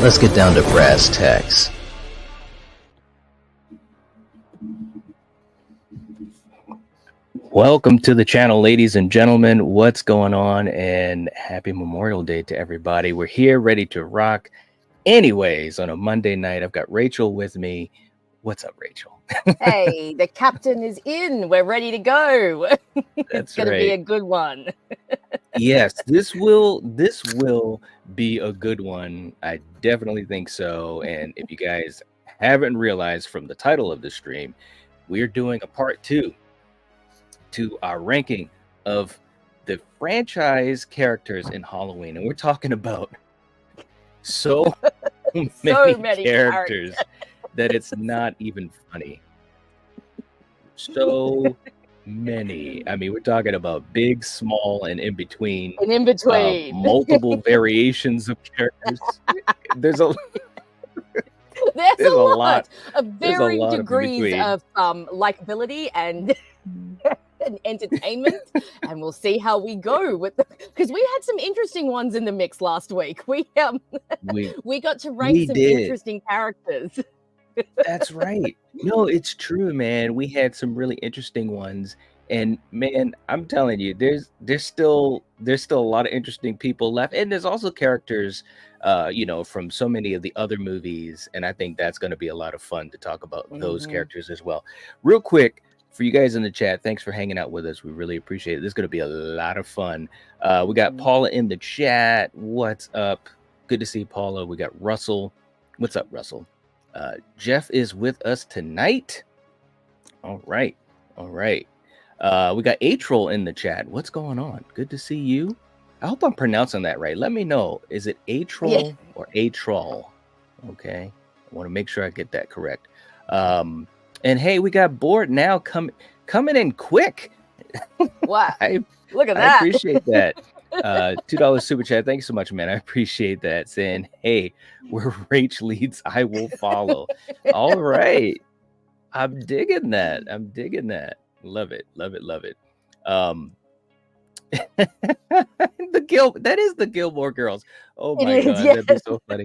Let's get down to brass tacks. Welcome to the channel, ladies and gentlemen. What's going on? And happy Memorial Day to everybody. We're here ready to rock. Anyways, on a Monday night, I've got Rachel with me. What's up, Rachel? Hey, the captain is in. We're ready to go. That's it's going to be a good one. Yes, this will be a good one. I definitely think so. And if you guys haven't realized from the title of the stream, we're doing a part 2 to our ranking of the franchise characters in Halloween. And we're talking about so many characters that it's not even funny. So many. I mean, we're talking about big, small, and in between. And in between. Multiple variations of characters. There's a lot of varying degrees of likability and entertainment, and we'll see how we go with because we had some interesting ones in the mix last week. We got to rank some interesting characters. That's right. No, it's true, man. We had some really interesting ones, and man, I'm telling you, there's still a lot of interesting people left, and there's also characters from so many of the other movies, and I think that's going to be a lot of fun to talk about those characters as well. Real quick, for you guys in the chat, thanks for hanging out with us. We really appreciate it. This is going to be a lot of fun. We got Paula in the chat. What's up? Good to see Paula. We got Russell. What's up, Russell? Jeff is with us tonight. All right. We got A-Troll in the chat. What's going on? Good to see you. I hope I'm pronouncing that right. Let me know. Is it A-Troll or A-Troll? Okay. I want to make sure I get that correct. And hey, we got Board now coming in quick. Wow. Look at that. I appreciate that. $2 super chat. Thank you so much, man. I appreciate that. Saying, hey, where Rach leads, I will follow. All right. I'm digging that. Love it. That is the Gilmore Girls. Oh my God, that'd be so funny.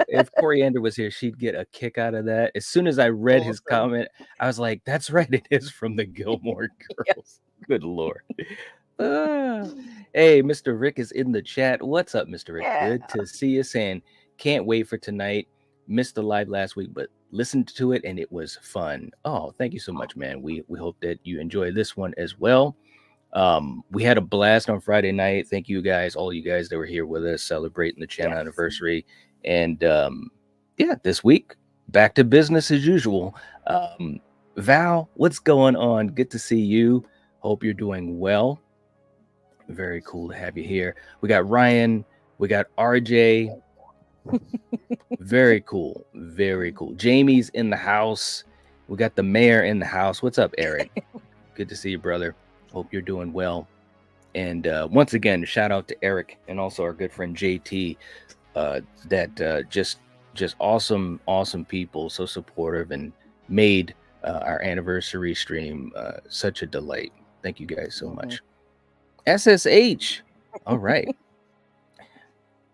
If Coriander was here, she'd get a kick out of that. As soon as I read his comment, I was like, that's right, it is from the Gilmore Girls. Good Lord. Hey, Mr. Rick is in the chat. What's up, Mr. Rick? Good to see you. Saying, can't wait for tonight. Missed the live last week, but listened to it and it was fun. Oh, thank you so much, man. We hope that you enjoy this one as well. We had a blast on Friday night. Thank you guys, all you guys that were here with us celebrating the channel anniversary. And this week, back to business as usual. Val, what's going on? Good to see you. Hope you're doing well. Very cool to have you here. We got Ryan, we got RJ. Very cool. Jamie's in the house. We got the mayor in the house. What's up, Eric? Good to see you, brother. Hope you're doing well. And once again, shout out to Eric and also our good friend JT. Just awesome people, so supportive, and made our anniversary stream such a delight. Thank you guys so much. SSH. All right.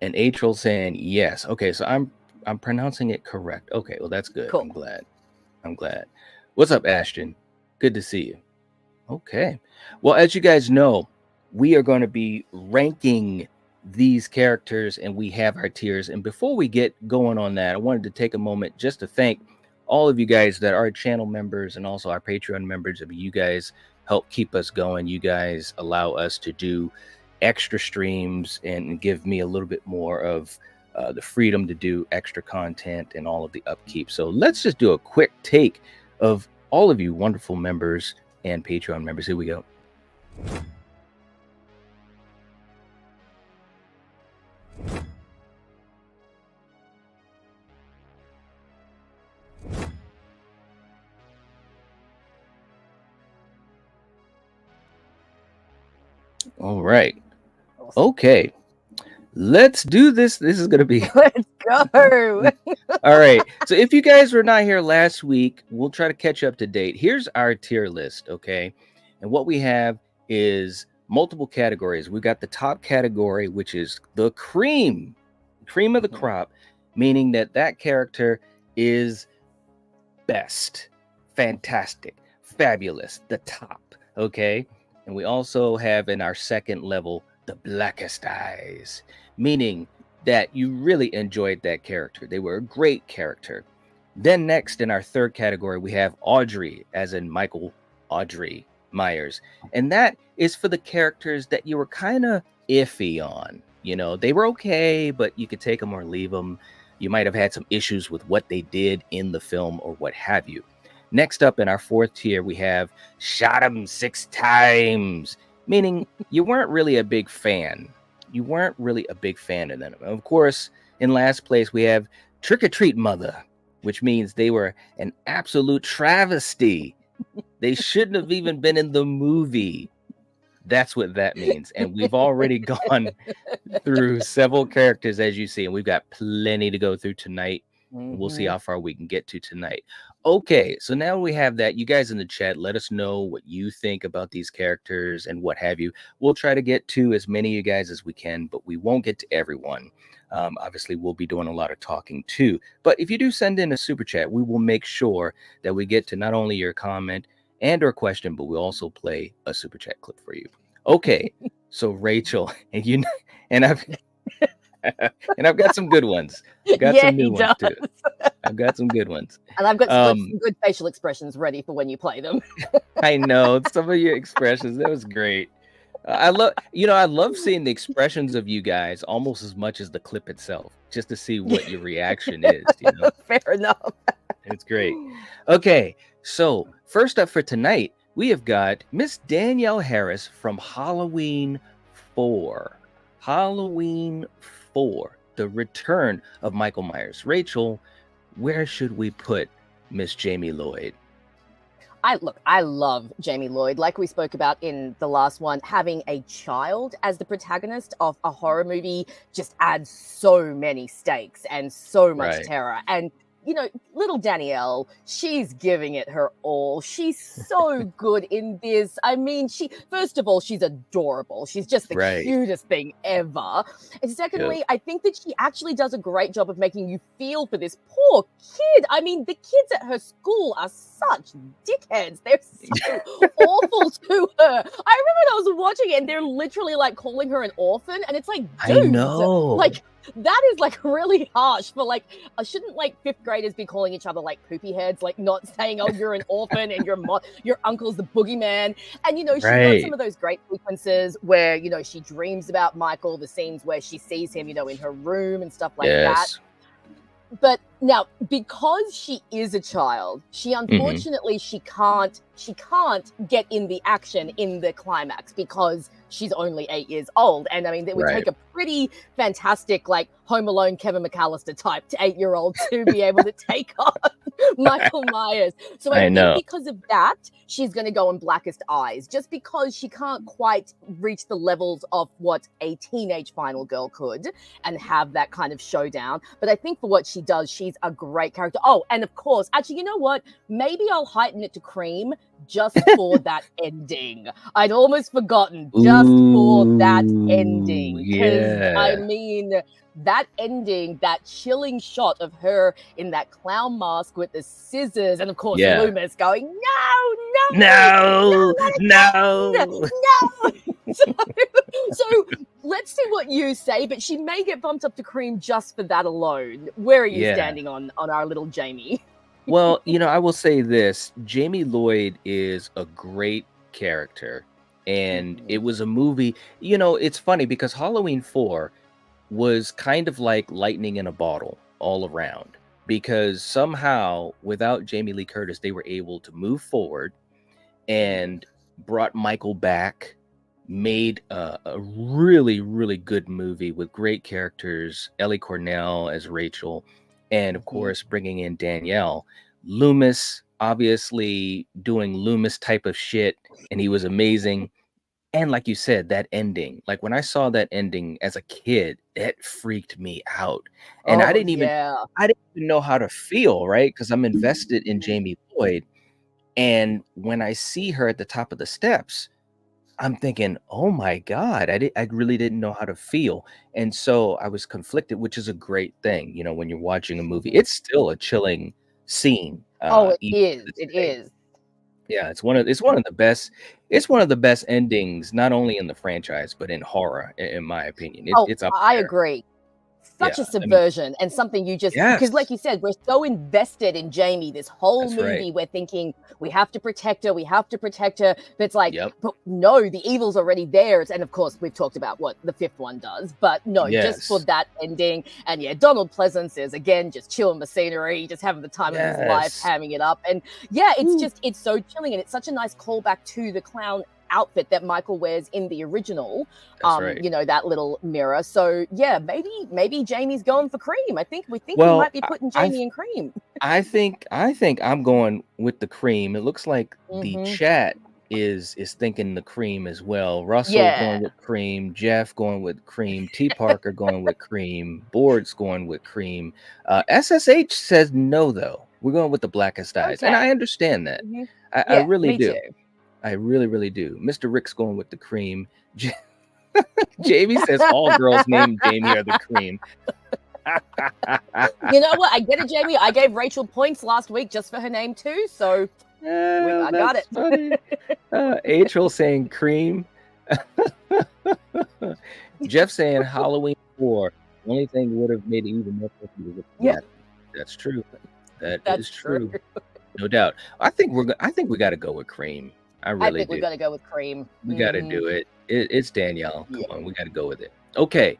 And A-Troll saying yes. Okay, so I'm pronouncing it correct. Okay, well that's good. Cool. I'm glad. What's up, Ashton? Good to see you. Okay. Well, as you guys know, we are going to be ranking these characters, and we have our tiers. And before we get going on that, I wanted to take a moment just to thank all of you guys that are channel members and also our Patreon members. I mean, you guys help keep us going. You guys allow us to do extra streams and give me a little bit more of the freedom to do extra content and all of the upkeep. So let's just do a quick take of all of you wonderful members and Patreon members. Here we go. All right. Okay. Let's do this. This is going to be... Let's go. All right. So if you guys were not here last week, we'll try to catch up to date. Here's our tier list, okay? And what we have is multiple categories. We've got the top category, which is the cream of the crop. meaning that character is best, fantastic, fabulous, the top. Okay. And we also have in our second level the blackest eyes, meaning that you really enjoyed that character. They were a great character. Then next in our third category, we have Audrey, as in Michael Audrey Myers. And that is for the characters that you were kind of iffy on. You know, they were okay, but you could take them or leave them. You might have had some issues with what they did in the film or what have you. Next up in our fourth tier, we have Shot 'em 6 times, meaning you weren't really a big fan. You weren't really a big fan of them. Of course, in last place, we have Trick or Treat Mother, which means they were an absolute travesty. They shouldn't have even been in the movie. That's what that means. And we've already gone through several characters, as you see, and we've got plenty to go through tonight. We'll see how far we can get to tonight. Okay, so now we have that. You guys in the chat, let us know what you think about these characters and what have you. We'll try to get to as many of you guys as we can, but we won't get to everyone. Obviously, we'll be doing a lot of talking too. But if you do send in a super chat, we will make sure that we get to not only your comment and or question, but we'll also play a super chat clip for you. Okay, so Rachel, and I've got some good ones. I've got some new ones too. I've got some good ones. And I've got some good facial expressions ready for when you play them. I know some of your expressions. That was great. I love seeing the expressions of you guys almost as much as the clip itself, just to see what your reaction is. You know? Fair enough. It's great. Okay, so first up for tonight, we have got Miss Danielle Harris from Halloween 4. Halloween 4, the return of Michael Myers. Rachel, where should we put Miss Jamie Lloyd? I love Jamie Lloyd. Like we spoke about in the last one, having a child as the protagonist of a horror movie just adds so many stakes and so much terror. And you know, little Danielle, she's giving it her all. She's so good in this. I mean, first of all, she's adorable. She's just the cutest thing ever. And secondly, I think that she actually does a great job of making you feel for this poor kid. I mean, the kids at her school are such dickheads. They're so awful to her. I remember when I was watching it and they're literally like calling her an orphan. And it's like, dude, I know. Like, that is like really harsh for like, shouldn't like fifth graders be calling each other like poopy heads, like not saying, oh, you're an orphan and your uncle's the boogeyman. And, you know, she's got some of those great sequences where, you know, she dreams about Michael, the scenes where she sees him, you know, in her room and stuff like that. But now, because she is a child, she unfortunately she can't get in the action in the climax because she's only 8 years old. And I mean, it would take a pretty fantastic, like Home Alone Kevin McAllister type 8-year-old to be able to take on Michael Myers. So I think because of that, she's going to go in Blackest Eyes, just because she can't quite reach the levels of what a teenage final girl could and have that kind of showdown. But I think for what she does, she's a great character. Oh, and of course, actually, you know what? Maybe I'll heighten it to cream just for that ending. I'd almost forgotten just for that ending. Because, I mean, that ending, that chilling shot of her in that clown mask with the scissors, and of course Loomis going, no. So let's see what you say, but she may get bumped up to cream just for that alone. Where are you standing on our little Jamie? Well, you know, I will say this. Jamie Lloyd is a great character. And it was a movie, you know, it's funny because Halloween 4 was kind of like lightning in a bottle all around, because somehow without Jamie Lee Curtis, they were able to move forward and brought Michael back, made a really, really good movie with great characters, Ellie Cornell as Rachel, and of course, bringing in Danielle. Loomis, obviously doing Loomis type of shit, and he was amazing. And like you said, that ending, like when I saw that ending as a kid, it freaked me out. And I didn't even know how to feel, right? Because I'm invested in Jamie Lloyd. And when I see her at the top of the steps, I'm thinking, oh my God, I really didn't know how to feel. And so I was conflicted, which is a great thing. When you're watching a movie, Mhm. it's still a chilling scene, Oh, it even to is. this It day. is. Yeah, it's one of the best endings, not only in the franchise, but in horror, in my opinion. Oh, It's up I there. agree. Such a Yeah. I mean, subversion and something you just because like yes, you said, we're so invested in Jamie this whole that's right. movie. We're thinking we have to protect her, we have to protect her. But it's like, Yep. but no, the evil's already there. And of course, we've talked about what the fifth one does. But no, just for Yes. that ending. And yeah, Donald Pleasance is again just chilling the scenery, just having the time of his life, Yes. hamming it up. And yeah, Woo. it's so chilling. And it's such a nice callback to the clown outfit that Michael wears in the original, That's right. that little mirror. So yeah, maybe Jamie's going for cream. We think we might Well, be putting I Jamie in cream. I think I'm going with the cream. It looks like the Hmm. chat is thinking the cream as well. Russell Yeah. going with cream, Jeff going with cream, T Parker going with cream, Boards going with cream. SSH says no though. We're going with the blackest eyes, and I Okay. understand that. Hmm. I Yeah, really me too. do. I really, really do. Mr. Rick's going with the cream. Jamie says all girls named Jamie are the cream. You know what? I get it, Jamie. I gave Rachel points last week just for her name too. So Yeah, I got that's it. funny. April saying cream. Jeff saying Halloween 4. The only thing would have made it even more tricky was Yeah, yeah, that's true. That is that's true. true. No doubt. I think we got to go with cream. I I really think we've do. got to go with cream. We got to do it. It's Danielle. Come Yeah, on, we got to go with it. Okay.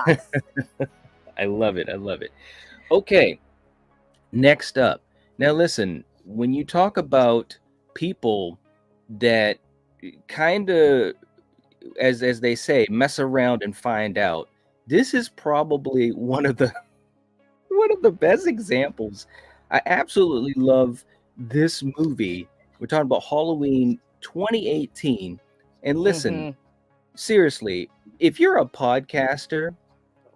nice. I love it. I love it. Okay. Next up. Now listen, when you talk about people that kind of, as they say, mess around and find out, this is probably one of the best examples. I absolutely love this movie. We're talking about Halloween 2018. And listen, Hmm. seriously, if you're a podcaster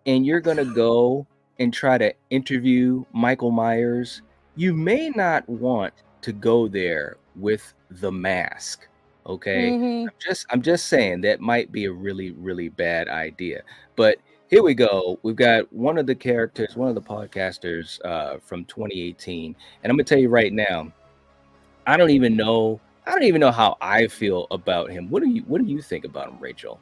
and you're going to go and try to interview Michael Myers, you may not want to go there with the mask. Okay? Hmm. I'm just saying that might be a really, really bad idea. But here we go. We've got one of the characters, one of the podcasters from 2018. And I'm gonna tell you right now, I don't even know. I don't even know how I feel about him. What do you think about him, Rachel?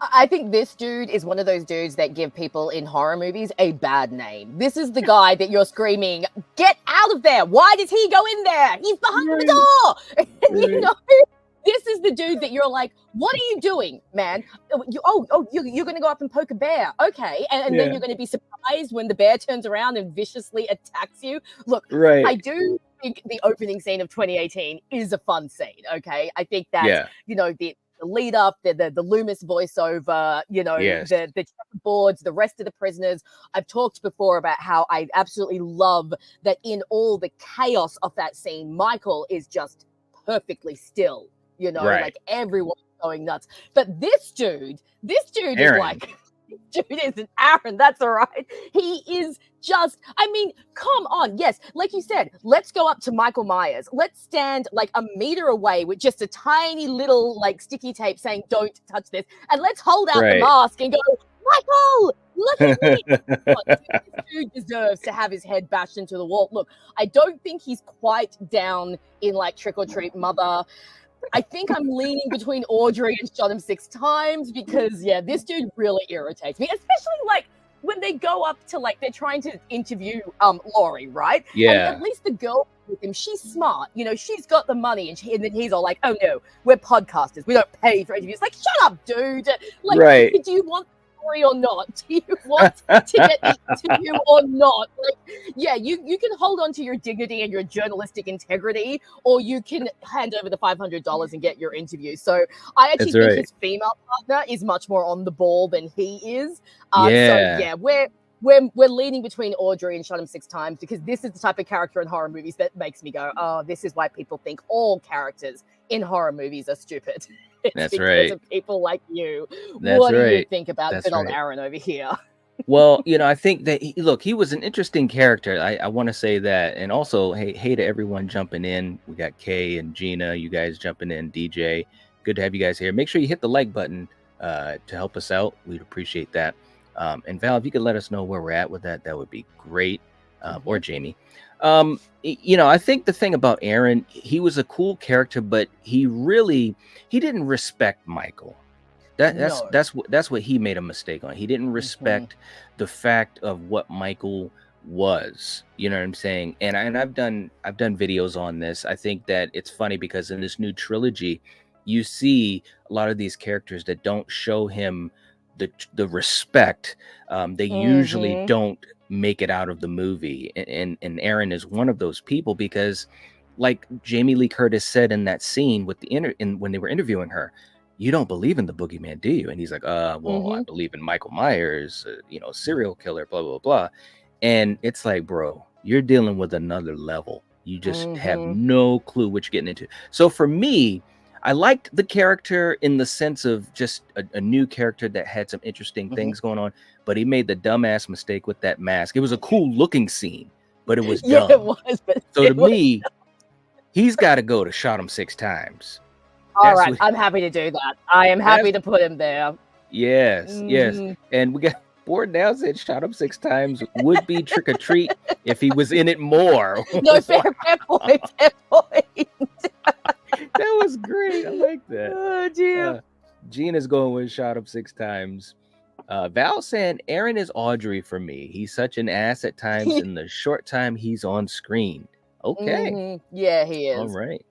I think this dude is one of those dudes that give people in horror movies a bad name. This is the guy that you're screaming, get out of there. Why does he go in there? He's behind the Right, door. right. This is the dude that you're like, what are you doing, man? You're going to go up and poke a bear. Okay. And then Yeah, you're going to be surprised when the bear turns around and viciously attacks you. Look, I right. do think the opening scene of 2018 is a fun scene. Okay. I think that, Yeah. the lead up, the Loomis voiceover, Yes. the checkerboards, the rest of the prisoners. I've talked before about how I absolutely love that in all the chaos of that scene, Michael is just perfectly still, Right. like everyone's going nuts. But this dude is Aaron. like, dude isn't Aaron. That's all right. He is just, I mean, come on. Yes, like you said, let's go up to Michael Myers. Let's stand like a meter away with just a tiny little like sticky tape saying, don't touch this. And let's hold out the Right. mask and go, Michael, look at me. Come on, this dude deserves to have his head bashed into the wall. Look, I don't think he's quite down in like Trick or Treat Mother. I think I'm leaning between Audrey and Shot Him 6 times because, yeah, this dude really irritates me, especially like when they go up to like they're trying to interview Laurie, right? And at Yeah. least the girl with him, she's smart, she's got the money, and then he's all like, "Oh no, we're podcasters, we don't pay for interviews." Like, shut up, dude! Like, Right. do you want the story or not? Do you want to get the interview or not? Like, yeah, you can hold on to your dignity and your journalistic integrity, or you can hand over the $500 and get your interview. So I actually That's think right. his female partner is much more on the ball than he is. So Yeah. yeah, we're leaning between Audrey and Shot Him 6 times because this is the type of character in horror movies that makes me go, oh, this is why people think all characters in horror movies are stupid. It's That's because right. of people like you. That's What do you right. think about That's good old right. Aaron over here? Well, I think that he was an interesting character. I want to say that, and also, hey to everyone jumping in. We got Kay and Gina, you guys jumping in, DJ. good to have you guys here. Make sure you hit the like button to help us out. We'd appreciate that. And Val, if you could let us know where we're at with that, that would be great. Or Jamie. I think the thing about Aaron, he was a cool character, but he didn't respect Michael. That's what he made a mistake on. He didn't respect the fact of what Michael was. You know what I'm saying? And I've done videos on this. I think that it's funny because in this new trilogy, you see a lot of these characters that don't show him the respect. They usually don't make it out of the movie, and Aaron is one of those people, because like Jamie Lee Curtis said in that scene with when they were interviewing her, you don't believe in the boogeyman, do you? And he's like, well, I believe in Michael Myers, serial killer, blah blah blah. And it's like, bro, you're dealing with another level. You just have no clue what you're getting into. So for me, I liked the character in the sense of just a new character that had some interesting things going on, but he made the dumbass mistake with that mask. It was a cool looking scene, but it was dumb. Yeah, it was. So to me, he's got to go to Shot Him 6 Times. All right, I'm happy to do that. I am happy to put him there. Yes, yes. And we got Board now said Shot Him 6 Times would be Trick or Treat if he was in it more. No, fair point, fair point. That was great. I like that. Oh, dear. Gina's going with Shot Him 6 Times. Val saying Aaron is Audrey for me. He's such an ass at times in the short time he's on screen. Okay. Yeah, he is. All right.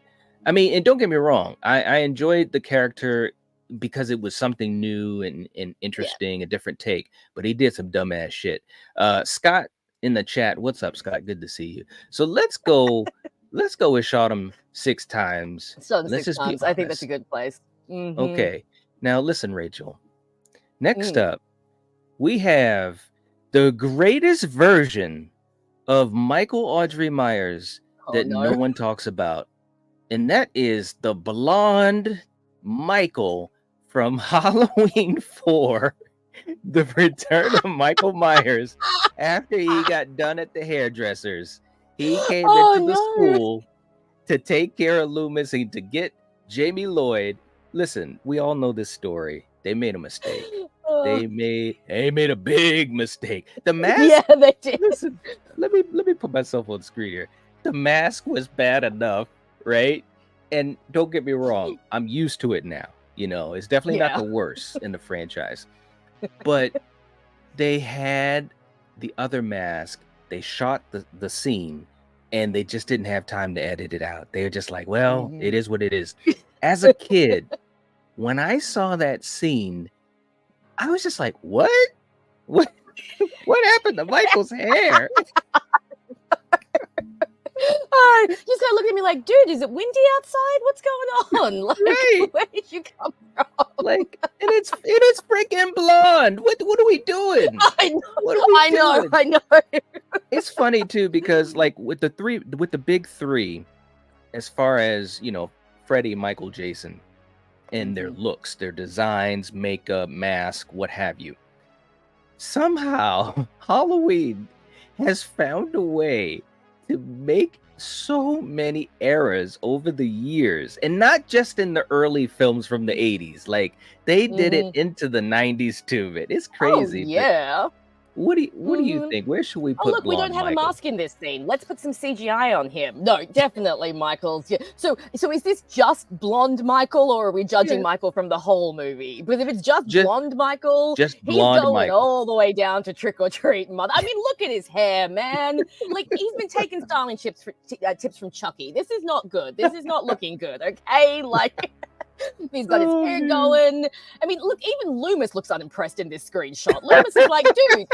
I mean, and don't get me wrong. I enjoyed the character because it was something new and interesting, a different take, but he did some dumbass shit. Scott in the chat. What's up, Scott? Good to see you. So let's go with Shot Him 6 Times. Shot Him 6 Times. I think that's a good place. Okay. Now listen, Rachel. Next up, we have the greatest version of Michael Audrey Myers that no one talks about. And that is the blonde Michael from Halloween 4, The Return of Michael Myers, after he got done at the hairdresser's. He came into the school to take care of Loomis and to get Jamie Lloyd. Listen, we all know this story. They made a mistake. They made a big mistake. The mask. Yeah, they did. Listen, let me put myself on screen here. The mask was bad enough, right? And don't get me wrong, I'm used to it now. It's definitely not the worst in the franchise. But they had the other mask. They shot the scene, and they just didn't have time to edit it out. They were just like, well, it is what it is. As a kid, when I saw that scene, I was just like, what happened to Michael's hair? He's gonna look at me like, dude, is it windy outside? What's going on? Like, where did you come from? Like, and it's freaking blonde. What are we doing? I know. It's funny too, because like with the big three, as far as Freddy, Michael, Jason, and their looks, their designs, makeup, mask, what have you. Somehow Halloween has found a way to make so many eras over the years, and not just in the early films from the 80s. Like they did it into the 90s too. It's crazy. Yeah. What do you think? Where should we put? Look, we don't have Michael? A mask in this scene. Let's put some CGI on him. No, definitely Michael's. Yeah. So is this just blonde Michael, or are we judging Michael from the whole movie? Because if it's just blonde Michael, he's going Michael all the way down to Trick or Treat Mother. I mean, look at his hair, man. Like he's been taking styling tips from Chucky. This is not good. This is not looking good. Okay, like. He's got his hair going. I mean, look, even Loomis looks unimpressed in this screenshot. Loomis is like, dude,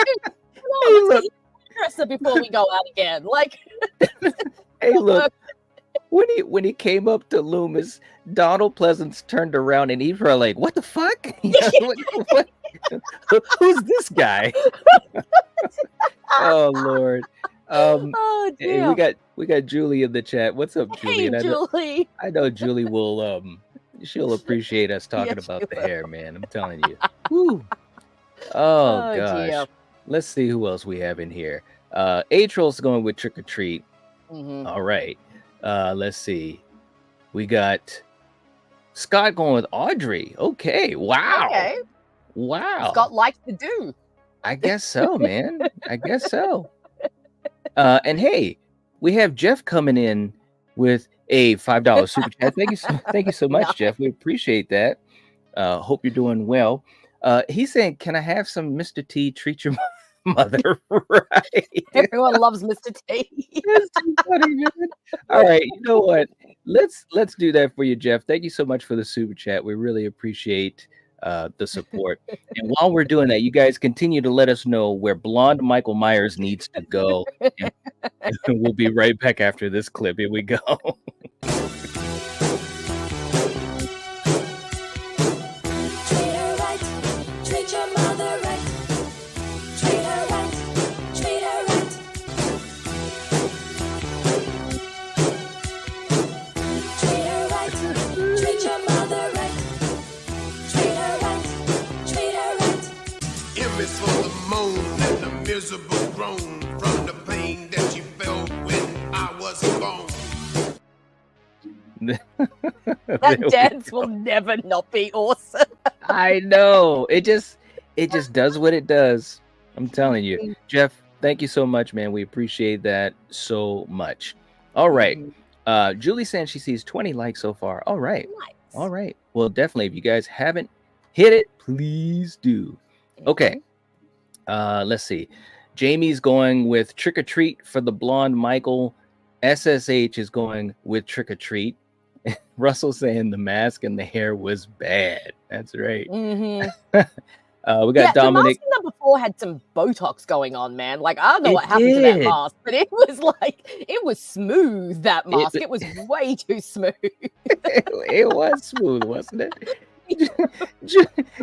let's get dresser before we go out again. Like, hey, look, when he came up to Loomis, Donald Pleasance turned around and he was like, "What the fuck? what? Who's this guy?" Oh Lord. Hey, we got Julie in the chat. What's up, Julie? Hey, Julie. I know Julie will she'll appreciate us talking about the hair, man. I'm telling you. Woo. Oh gosh. Dear. Let's see who else we have in here. A-Troll's going with Trick or Treat. All right. Let's see. We got Scott going with Audrey. Okay. Wow. Okay. Wow. Scott likes to do. I guess so, man. I guess so. And hey, we have Jeff coming in with a $5 super chat. Thank you so much, nice. Jeff. We appreciate that. Hope you're doing well. He's saying, can I have some Mr. T treat your mother? Right. Everyone loves Mr. T. That's too funny, man. All right, you know what? Let's do that for you, Jeff. Thank you so much for the super chat. We really appreciate the support. And while we're doing that, you guys continue to let us know where blonde Michael Myers needs to go. And we'll be right back after this clip. Here we go. Miserable groan from the pain that you felt when I was born. That dance will never not be awesome. I know. It just does what it does. I'm telling you. Jeff, thank you so much, man. We appreciate that so much. All right. Julie saying she sees 20 likes so far. All right. Nice. All right. Well, definitely, if you guys haven't hit it, please do. Okay. Let's see. Jamie's going with Trick or Treat for the blonde Michael. SSH is going with Trick or Treat. Russell saying the mask and the hair was bad. That's right. Mm-hmm. We got Dominic. The mask number 4 had some Botox going on, man. Like, I don't know what happened to that mask, but it was smooth, that mask. It was way too smooth. It was smooth, wasn't it?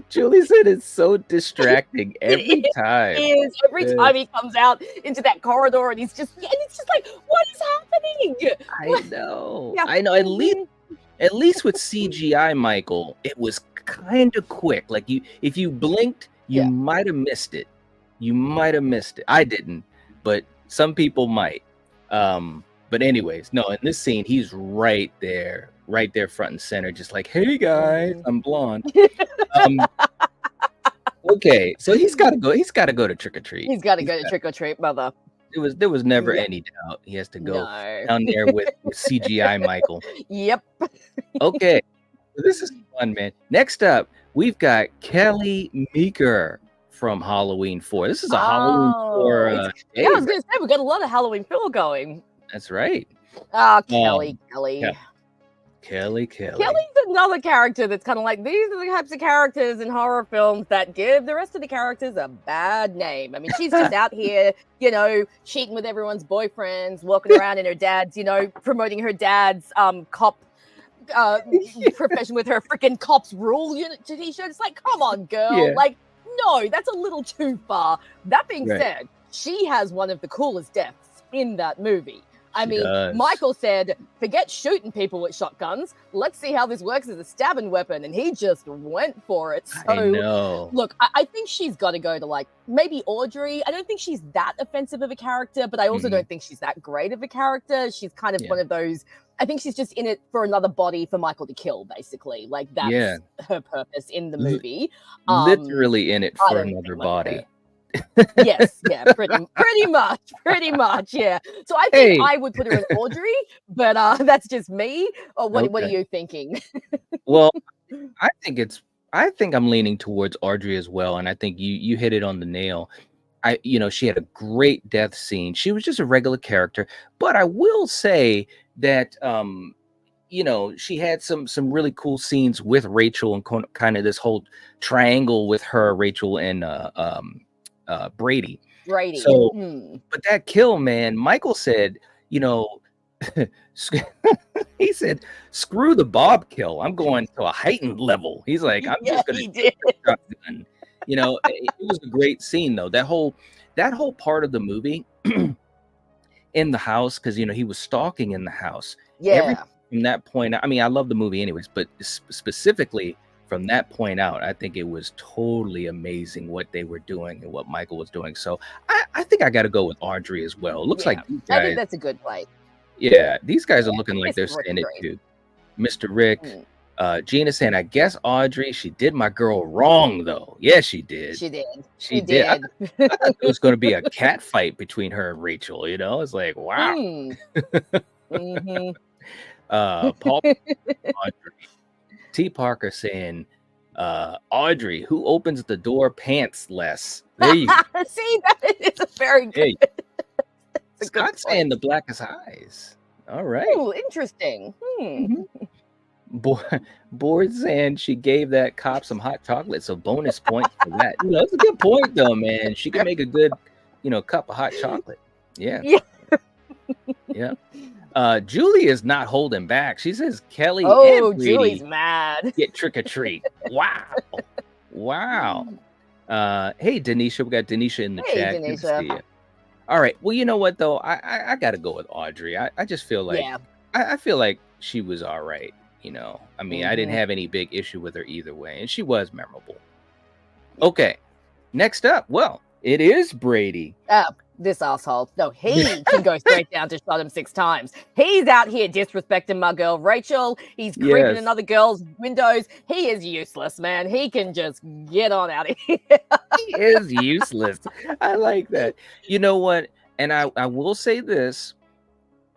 Julie said it's so distracting every time. It is. Every time he comes out into that corridor and it's just like, what is happening? I know. Yeah. I know. At least with CGI, Michael, it was kind of quick. Like if you blinked, you might have missed it. I didn't, but some people might. But anyways, no, in this scene, he's right there front and center, just like, hey guys, I'm blonde. Okay, so he's got to go to Trick or Treat. He's got to go to Trick or Treat, mother. There was never any doubt he has to go down there with CGI Michael. Yep. Okay, this is fun, man. Next up, we've got Kelly Meeker from Halloween 4. This is a Halloween 4. I was gonna say we got a lot of Halloween 4 going. That's right. Kelly. Kelly's another character that's kind of like, these are the types of characters in horror films that give the rest of the characters a bad name. I mean, she's just out here, cheating with everyone's boyfriends, walking around in her dad's, promoting her dad's cop profession with her freaking Cops Rule t-shirt. It's like, come on, girl. Yeah. Like, no, that's a little too far. That being said, she has one of the coolest deaths in that movie. I mean, Michael said, forget shooting people with shotguns. Let's see how this works as a stabbing weapon. And he just went for it. So, I know. Look, I think she's got to go to, like, maybe Audrey. I don't think she's that offensive of a character, but I also don't think she's that great of a character. She's kind of one of those, I think she's just in it for another body for Michael to kill, basically. Like, that's her purpose in the movie. Literally in it for another body. Yes, pretty much, yeah. So I think I would put her in Audrey, but that's just me. Or what are you thinking? Well, I think I'm leaning towards Audrey as well, and I think you hit it on the nail. She had a great death scene. She was just a regular character, but I will say that she had some really cool scenes with Rachel and kind of this whole triangle with her, Rachel, and Brady. So, but that kill, man, Michael said, he said, screw the Bob kill. I'm going to a heightened level. He's like, I'm just going to shotgun. It was a great scene though. That whole part of the movie in the house, because he was stalking in the house. Yeah. From that point, I mean, I love the movie anyways, but specifically from that point out, I think it was totally amazing what they were doing and what Michael was doing. So I think I got to go with Audrey as well. It looks like these guys, I think that's a good play. Yeah, these guys are looking like they're standing to Mr. Rick. Gina saying, I guess Audrey, she did my girl wrong though. Yes, she did. She did. She did. I thought there was going to be a cat fight between her and Rachel. You know, it's like, wow. Mm-hmm. Paul Audrey. T. Parker saying, Audrey, who opens the door pantsless? There you go. See, that is a very good. Scott saying the blackest eyes. All right. Oh, interesting. Board saying she gave that cop some hot chocolate, so bonus points for that. You know, that's a good point though, man. She can make a good, cup of hot chocolate. Yeah. Julie is not holding back. She says Kelly and Brady Julie's mad. Get trick or treat. Wow. Hey Denisha, we got Denisha in the chat. Good to see you. All right. Well, you know what though? I gotta go with Audrey. I just feel like I feel like she was all right. I mean, I didn't have any big issue with her either way, and she was memorable. Okay, next up, well, it is Brady. This asshole. No, he can go straight down to shot him 6 times. He's out here disrespecting my girl Rachel. He's creeping in other girls' windows. He is useless, man. He can just get on out of here. He is useless. I like that. You know what? And I will say this.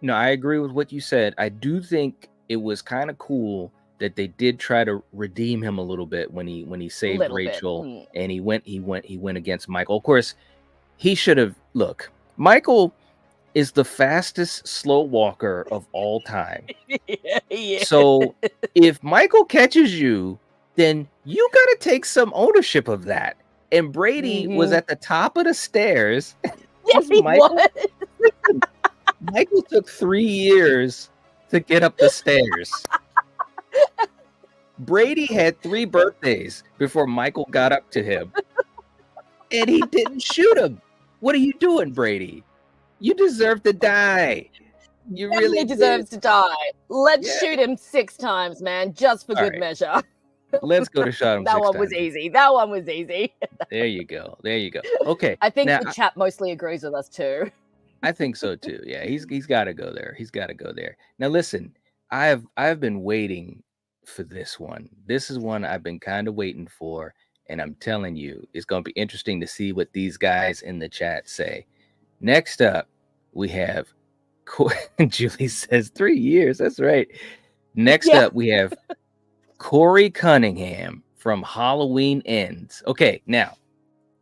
No, I agree with what you said. I do think it was kind of cool that they did try to redeem him a little bit when he saved Rachel and he went against Michael. Of course, he should have. Look, Michael is the fastest slow walker of all time. So if Michael catches you, then you got to take some ownership of that. And Brady was at the top of the stairs. Yes, he was. Michael took 3 years to get up the stairs. Brady had 3 birthdays before Michael got up to him. And he didn't shoot him. What are you doing, Brady? You deserve to die. You really deserves to die. Let's shoot him 6 times, man, just for good measure. Let's go to shot him. That one was easy. That one was easy. There you go. Okay. I think the chat mostly agrees with us too. I think so too. Yeah, he's got to go there. He's got to go there. Now listen, I've been waiting for this one. This is one I've been kind of waiting for, and I'm telling you, it's going to be interesting to see what these guys in the chat say. Next up, we have Julie says 3 years. That's right. Next up, we have Corey Cunningham from Halloween Ends. Okay, now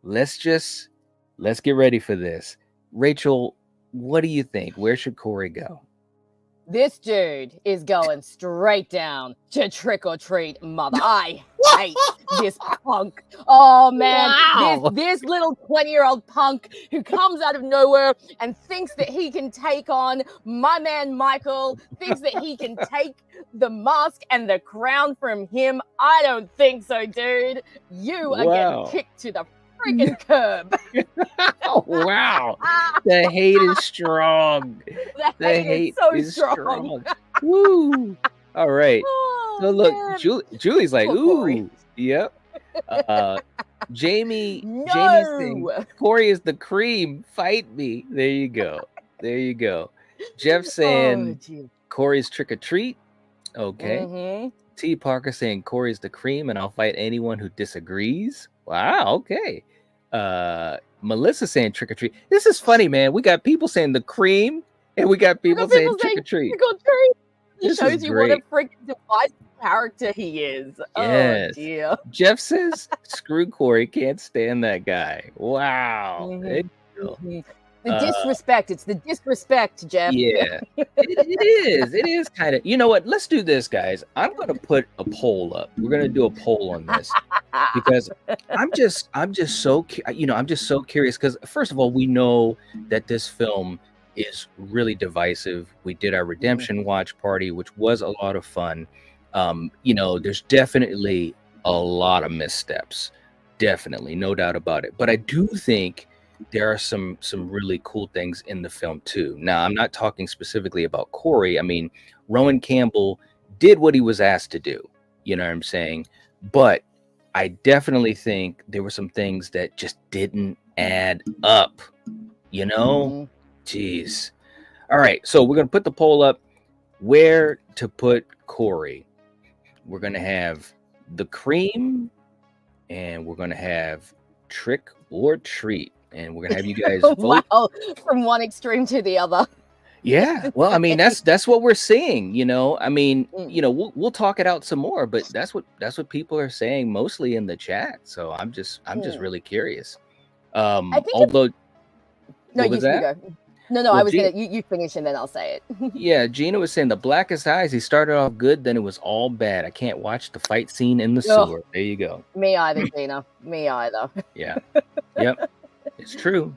let's get ready for this. Rachel, what do you think? Where should Corey go? This dude is going straight down to trick or treat, mother. I hate this punk. Oh man, this little 20-year-old punk who comes out of nowhere and thinks that he can take on my man Michael, thinks that he can take the mask and the crown from him. I don't think so, dude. You are getting kicked to the freaking curb. Wow. The hate is strong. The hate is so strong. Woo. All right. So look, Julie's like, ooh. Yep. Jamie's saying, Corey is the cream. Fight me. There you go. Jeff saying Corey's trick or treat. Okay. T. Parker saying Corey's the cream and I'll fight anyone who disagrees. Wow, okay. Melissa saying trick or treat. This is funny, man. We got people saying the cream and we got people saying trick or treat. It shows you what a freaking divisive character he is. Yes. Oh dear. Jeff says screw Corey, can't stand that guy. Wow. There you go. The disrespect. It's the disrespect, Jeff. Yeah, it is kind of. You know what? Let's do this, guys. I'm going to put a poll up. We're going to do a poll on this because I'm just so curious. Because first of all, we know that this film is really divisive. We did our redemption watch party, which was a lot of fun. There's definitely a lot of missteps. Definitely, no doubt about it. But I do think there are some really cool things in the film too. Now, I'm not talking specifically about Corey. I mean, Rowan Campbell did what he was asked to do. You know what I'm saying? But I definitely think there were some things that just didn't add up. Jeez. All right, so we're gonna put the poll up. Where to put Corey? we're gonna have the cream, and we're gonna have trick or treat, and we're gonna have you guys vote. Wow, from one extreme to the other. Yeah, well, I mean, that's what we're seeing, you know. I mean, Mm. you know, we'll talk it out some more, but that's what people are saying mostly in the chat. So I'm just really curious. I think Although, no, what was you that? go. No, I Well, was gonna you finish and then I'll say it. yeah, Gina was saying the blackest eyes. He started off good, then it was all bad. I can't watch the fight scene in the Ugh. sewer. There you go. Me either, Gina. Me either. Yeah, yep, it's true.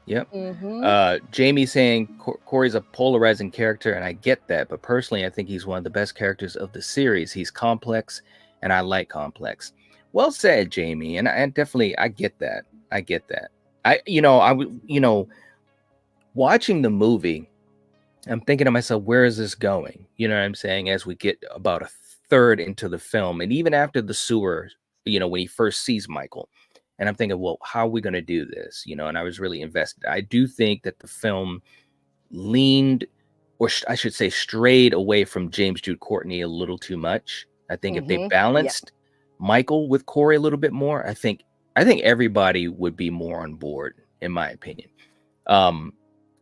Yep. Mm-hmm. Jamie saying Corey's a polarizing character, and I get that, but personally, I think he's one of the best characters of the series. He's complex, and I like complex. Well said, Jamie, and I definitely I get that. I get that. Watching the movie, I'm thinking to myself, where is this going? You know what I'm saying? As we get about a third into the film, and even after the sewer, you know, when he first sees Michael. And I'm thinking, well, how are we going to do this? You know, and I was really invested. I do think that the film leaned, or I should say, strayed away from James Jude Courtney a little too much. I think if they balanced Michael with Corey a little bit more, I think everybody would be more on board, in my opinion.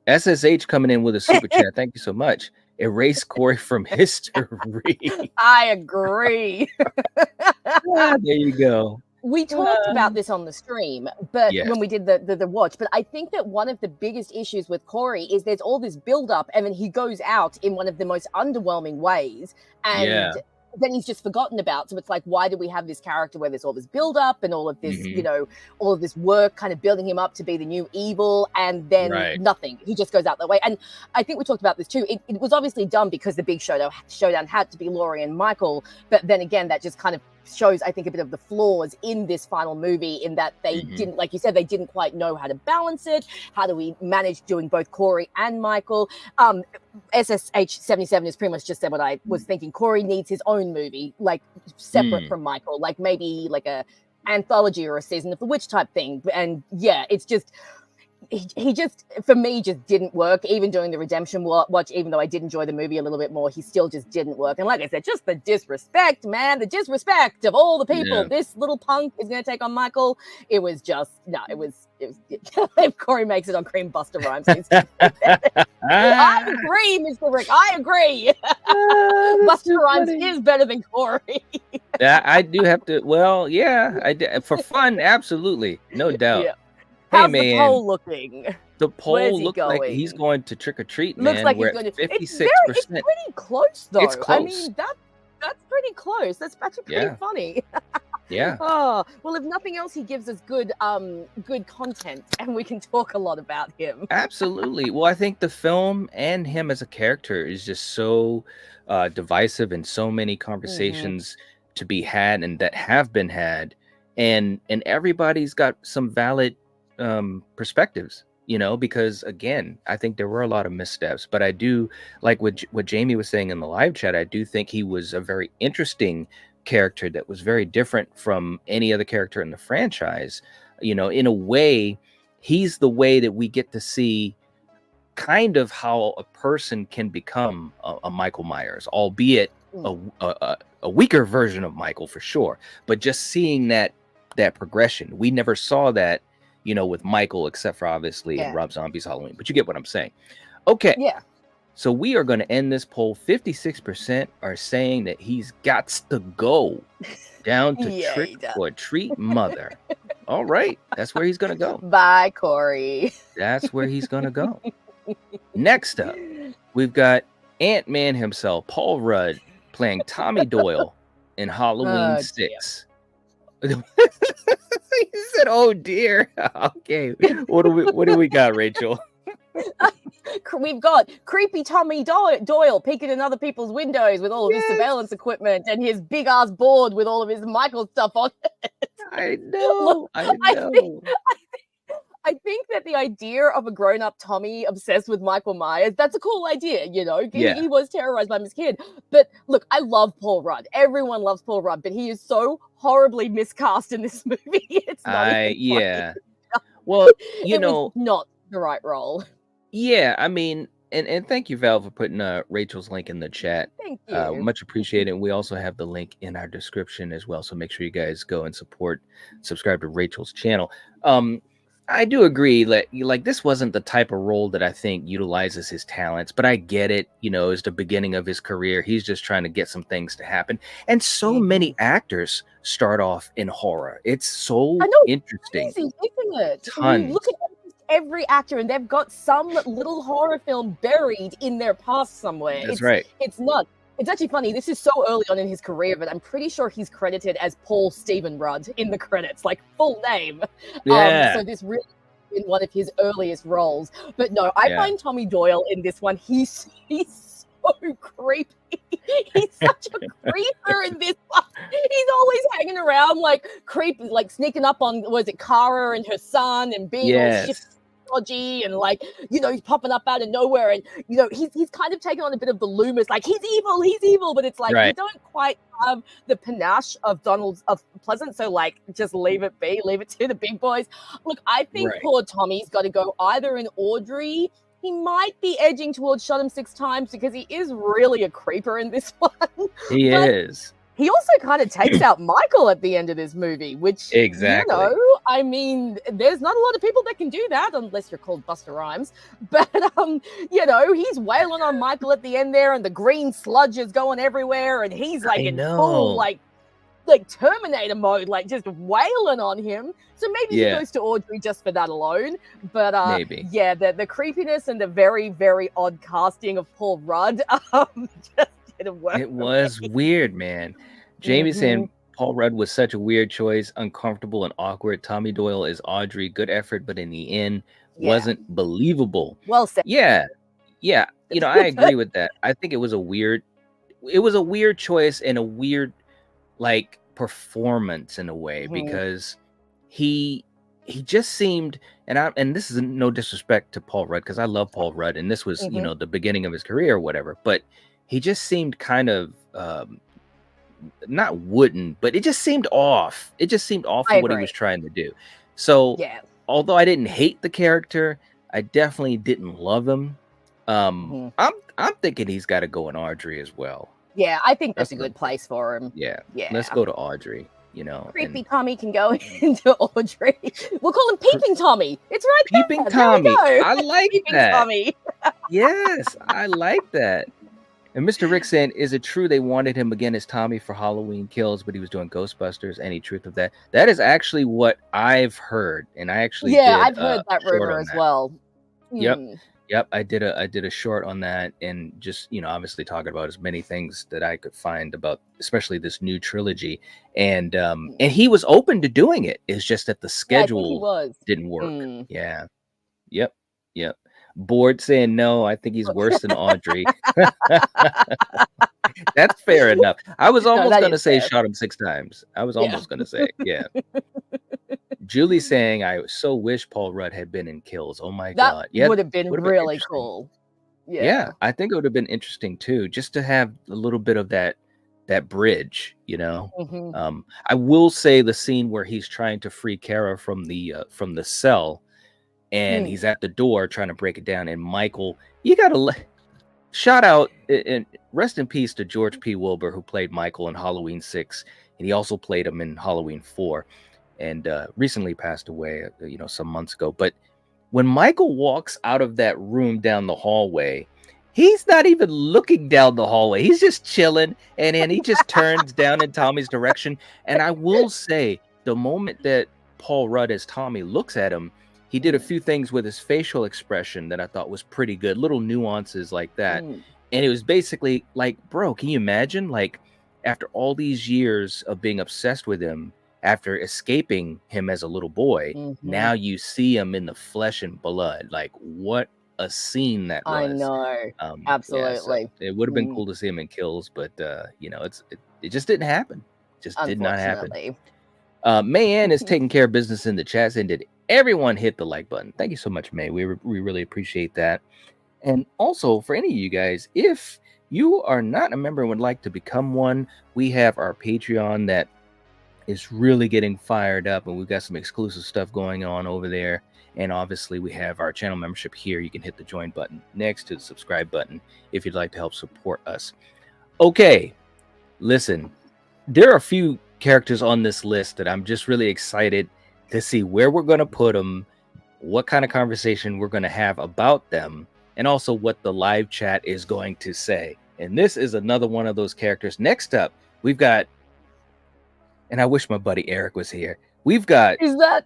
SSH coming in with a super chat. Thank you so much. Erase Corey from history. I agree. There you go. We talked about this on the stream, but Yes. when we did the watch, but I think that one of the biggest issues with Corey is there's all this build-up, and then he goes out in one of the most underwhelming ways, and then he's just forgotten about. So it's like, why do we have this character where there's all this build-up and all of this, you know, all of this work kind of building him up to be the new evil, and then nothing. He just goes out that way. And I think we talked about this too. It was obviously done because the big showdown had to be Laurie and Michael, but then again, that just kind of shows, I think, a bit of the flaws in this final movie, in that they didn't, like you said, they didn't quite know how to balance it. How do we manage doing both Corey and Michael? SSH 77 is pretty much just said what I was thinking. Corey needs his own movie, like separate from Michael, like maybe like a anthology or a season of the witch type thing. And yeah, it's just he just, for me, just didn't work. Even during the redemption watch, even though I did enjoy the movie a little bit more, he still just didn't work. And like I said, just the disrespect, man, the disrespect of all the people this little punk is going to take on Michael. It was just, no, it was if Corey makes it on cream, Busta rhymes. I agree, Mr. Rick. I agree. Busta rhymes is better than Corey. Yeah, I do have to. Well, yeah, I did, for fun, absolutely, no doubt. Yeah. Hey, How's man, the poll looking? The poll looks like he's going to trick or treat. Looks man. like We're he's going to. 56%. It's pretty close, though. It's close. I mean, that's pretty close. That's actually pretty funny. Yeah. Oh, well, if nothing else, he gives us good content, and we can talk a lot about him. Absolutely. Well, I think the film and him as a character is just so divisive, and so many conversations to be had and that have been had, and everybody's got some valid perspectives, you know, because again, I think there were a lot of missteps, but I do like what Jamie was saying in the live chat. I do think he was a very interesting character that was very different from any other character in the franchise. You know, in a way, he's the way that we get to see kind of how a person can become a Michael Myers, albeit a weaker version of Michael for sure, but just seeing that progression. We never saw that, you know, with Michael, except for obviously in Rob Zombie's Halloween, but you get what I'm saying. Okay. Yeah. So we are going to end this poll. 56% are saying that he's got to go down to trick or treat mother. All right. That's where he's going to go. Bye, Corey. That's where he's going to go. Next up, we've got Ant-Man himself, Paul Rudd, playing Tommy Doyle in Halloween 6. He said, "Oh dear." Okay, what do we got, Rachel? We've got creepy Tommy Doyle peeking in other people's windows with all of his surveillance equipment and his big ass board with all of his Michael stuff on it. I know. I think that the idea of a grown-up Tommy obsessed with Michael Myers, that's a cool idea, you know? He was terrorized by his kid. But look, I love Paul Rudd. Everyone loves Paul Rudd, but he is so horribly miscast in this movie. It's not even funny. Well, it was not the right role. Yeah, I mean, and thank you, Val, for putting Rachel's link in the chat. Thank you. Much appreciated. And we also have the link in our description as well. So make sure you guys go and subscribe to Rachel's channel. I do agree that like this wasn't the type of role that I think utilizes his talents, but I get it. You know, it's the beginning of his career. He's just trying to get some things to happen. And so many actors start off in horror. It's so interesting. Crazy, isn't it? Tons. You look at every actor and they've got some little horror film buried in their past somewhere. That's right. It's nuts. It's actually funny. This is so early on in his career, but I'm pretty sure he's credited as Paul Stephen Rudd in the credits, like full name. Yeah. So this really in one of his earliest roles. But no, I find Tommy Doyle in this one. He's so creepy. He's such a creeper in this one. He's always hanging around like creepy, like sneaking up on Kara and her son and being all shifty, dodgy, and like, you know, he's popping up out of nowhere, and you know, he's kind of taken on a bit of the Loomis, like he's evil, but it's like you don't quite have the panache of of Pleasant, so like just leave it be, leave it to the big boys. Look, I think poor Tommy's got to go either in Audrey. He might be edging towards Shot Him 6 Times because he is really a creeper in this one. He is. He also kind of takes out Michael at the end of this movie, which, you know, I mean, there's not a lot of people that can do that unless you're called Busta Rhymes. But, you know, he's wailing on Michael at the end there, and the green sludge is going everywhere, and he's like in full, like Terminator mode, like just wailing on him. So maybe he goes to Audrey just for that alone. But yeah, the creepiness and the very, very odd casting of Paul Rudd just didn't work. It was weird, man. Jamie saying Paul Rudd was such a weird choice, uncomfortable and awkward. Tommy Doyle is Audrey, good effort, but in the end wasn't believable. Well said. Yeah. You know, I agree with that. I think it was a weird choice and a weird like performance in a way, because he just seemed, and this is no disrespect to Paul Rudd, because I love Paul Rudd, and this was you know, the beginning of his career or whatever, but he just seemed kind of not wooden, but it just seemed off. It just seemed off of what he was trying to do. So although I didn't hate the character, I definitely didn't love him. I'm thinking he's got to go in Audrey as well. Yeah, I think that's a good place for him. Yeah. Let's go to Audrey. You know, creepy Tommy can go into Audrey. We'll call him Peeping Tommy. It's right Peeping there. Tommy. There I like Peeping that. Tommy. Yes, I like that. And Mr. Rick saying, is it true they wanted him again as Tommy for Halloween Kills, but he was doing Ghostbusters? Any truth of that? That is actually what I've heard, and I actually I've heard that rumor as well. Yep, I did a short on that, and just, you know, obviously talking about as many things that I could find about, especially this new trilogy, and he was open to doing it. It's just that the schedule didn't work. Yep. Bored saying no. I think he's worse than Audrey. That's fair enough. I was almost gonna say Shot Him 6 Times. I was almost gonna say Julie saying, I so wish Paul Rudd had been in Kills. Oh my God. Yeah, would have been really cool. Yeah, I think it would have been interesting too, just to have a little bit of that bridge, you know. I will say the scene where he's trying to free Kara from the cell, and he's at the door trying to break it down, and Michael, you gotta shout out and rest in peace to George P. Wilbur, who played Michael in Halloween 6, and he also played him in Halloween 4. And recently passed away, you know, some months ago. But when Michael walks out of that room down the hallway, he's not even looking down the hallway. He's just chilling, and then he just turns down in Tommy's direction. And I will say, the moment that Paul Rudd as Tommy looks at him, he did a few things with his facial expression that I thought was pretty good, little nuances like that. And it was basically like, bro, can you imagine, like, after all these years of being obsessed with him, after escaping him as a little boy, now you see him in the flesh and blood. Like, what a scene that was. I know. Absolutely. So it would have been cool to see him in Kills, but you know, it just didn't happen. Just did not happen. Mayanne is taking care of business in the chat, and did everyone hit the like button? Thank you so much, May. We really appreciate that. And also, for any of you guys, if you are not a member and would like to become one, we have our Patreon that is really getting fired up, and we've got some exclusive stuff going on over there. And obviously, we have our channel membership here. You can hit the join button next to the subscribe button if you'd like to help support us. Okay, listen, there are a few characters on this list that I'm just really excited to see where we're going to put them, what kind of conversation we're going to have about them, and also what the live chat is going to say. And this is another one of those characters. Next up, we've got, and I wish my buddy Eric was here. We've got Is that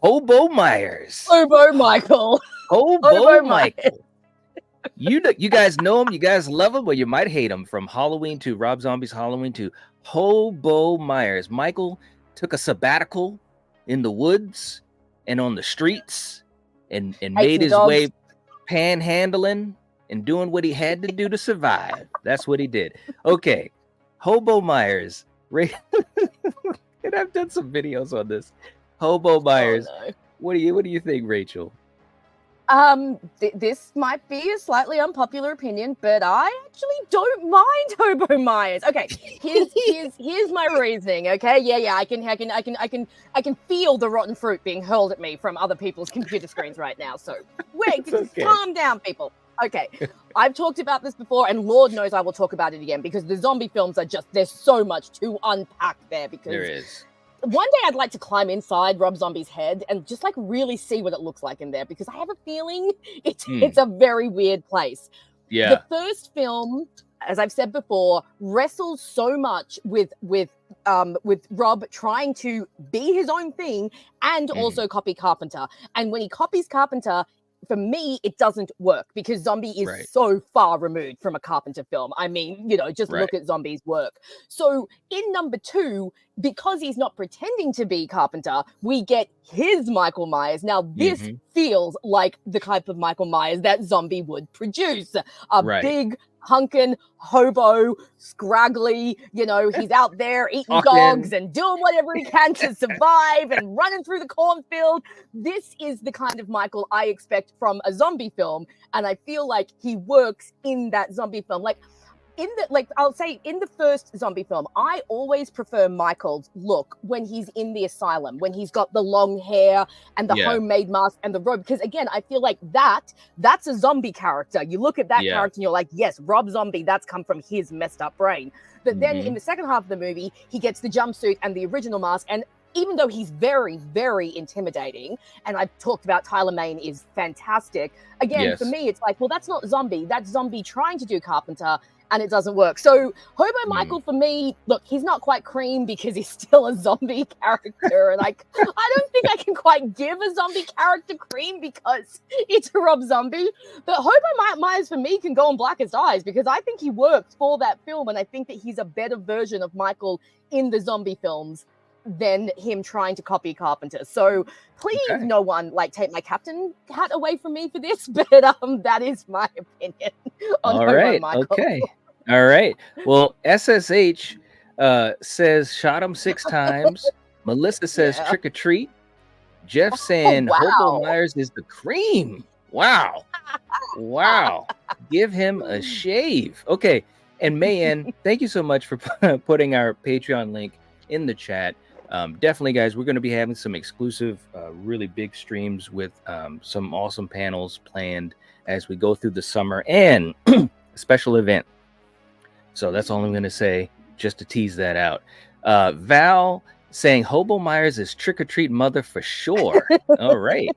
Hobo Myers. Hobo Michael. Hobo Michael. You guys know him, you guys love him, or you might hate him. From Halloween to Rob Zombie's Halloween to Hobo Myers. Michael took a sabbatical in the woods and on the streets and made his way panhandling and doing what he had to do to survive. That's what he did. Okay, Hobo Myers. And I've done some videos on this. Hobo Myers. Oh, no. What do you think, Rachel? This might be a slightly unpopular opinion, but I actually don't mind Hobo Myers. Okay, here's my reasoning. Okay, yeah, I can feel the rotten fruit being hurled at me from other people's computer screens right now. So wait, just calm down, people. Okay, I've talked about this before, and Lord knows I will talk about it again because the zombie films are there's so much to unpack there. Because there is. One day I'd like to climb inside Rob Zombie's head and just like really see what it looks like in there, because I have a feeling it's a very weird place. Yeah. The first film, as I've said before, wrestles so much with Rob trying to be his own thing and also copy Carpenter. And when he copies Carpenter, for me, it doesn't work because Zombie is so far removed from a Carpenter film. I mean, just look at Zombie's work. So in number 2, because he's not pretending to be Carpenter, we get his Michael Myers. Now, this feels like the type of Michael Myers that Zombie would produce. A big, hunkin' hobo, scraggly, he's out there eating dogs and doing whatever he can to survive and running through the cornfield. This is the kind of Michael I expect from a zombie film, and I feel like he works in that zombie film. I'll say in the first zombie film, I always prefer Michael's look when he's in the asylum, when he's got the long hair and the homemade mask and the robe. Because again, I feel like that's a zombie character. You look at that character and you're like, yes, Rob Zombie, that's come from his messed up brain. But then in the second half of the movie, he gets the jumpsuit and the original mask. And even though he's very, very intimidating, and I've talked about Tyler Mane is fantastic, again, for me, it's like, well, that's not Zombie. That's Zombie trying to do Carpenter, and it doesn't work. So Hobo Michael, for me, look, he's not quite cream because he's still a zombie character. And I don't think I can quite give a zombie character cream because it's a Rob Zombie. But Hobo Myers, for me, can go on Blackest Eyes because I think he worked for that film. And I think that he's a better version of Michael in the zombie films than him trying to copy Carpenter. So please, no one take my captain hat away from me for this. But that is my opinion on Hobo Michael. Okay. All right. Well, SSH says shot him 6 times. Melissa says trick or treat. Jeff saying Hobo Myers is the cream. Wow. Wow. Give him a shave. Okay. And Mayan, thank you so much for putting our Patreon link in the chat. Definitely, guys, we're going to be having some exclusive, really big streams with some awesome panels planned as we go through the summer and a special event. So that's all I'm going to say, just to tease that out. Val saying Hobo Myers is trick-or-treat mother for sure. All right.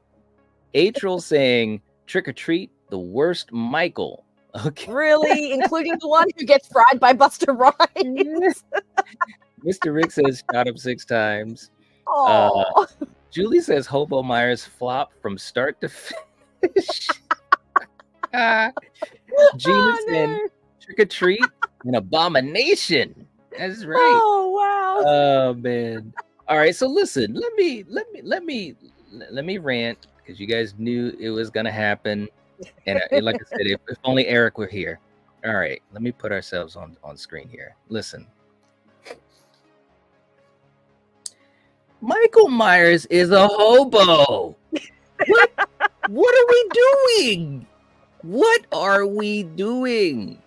April saying trick-or-treat, the worst Michael. Okay. Really? Including the one who gets fried by Busta Rhymes? Mr. Rick says shot him 6 times. Julie says Hobo Myers flop from start to finish. Gina said trick or treat, an abomination. That's right. Oh wow. Oh man. All right. So listen, let me rant because you guys knew it was gonna happen, and like I said, if only Eric were here. All right. Let me put ourselves on screen here. Listen. Michael Myers is a hobo. What are we doing? What are we doing?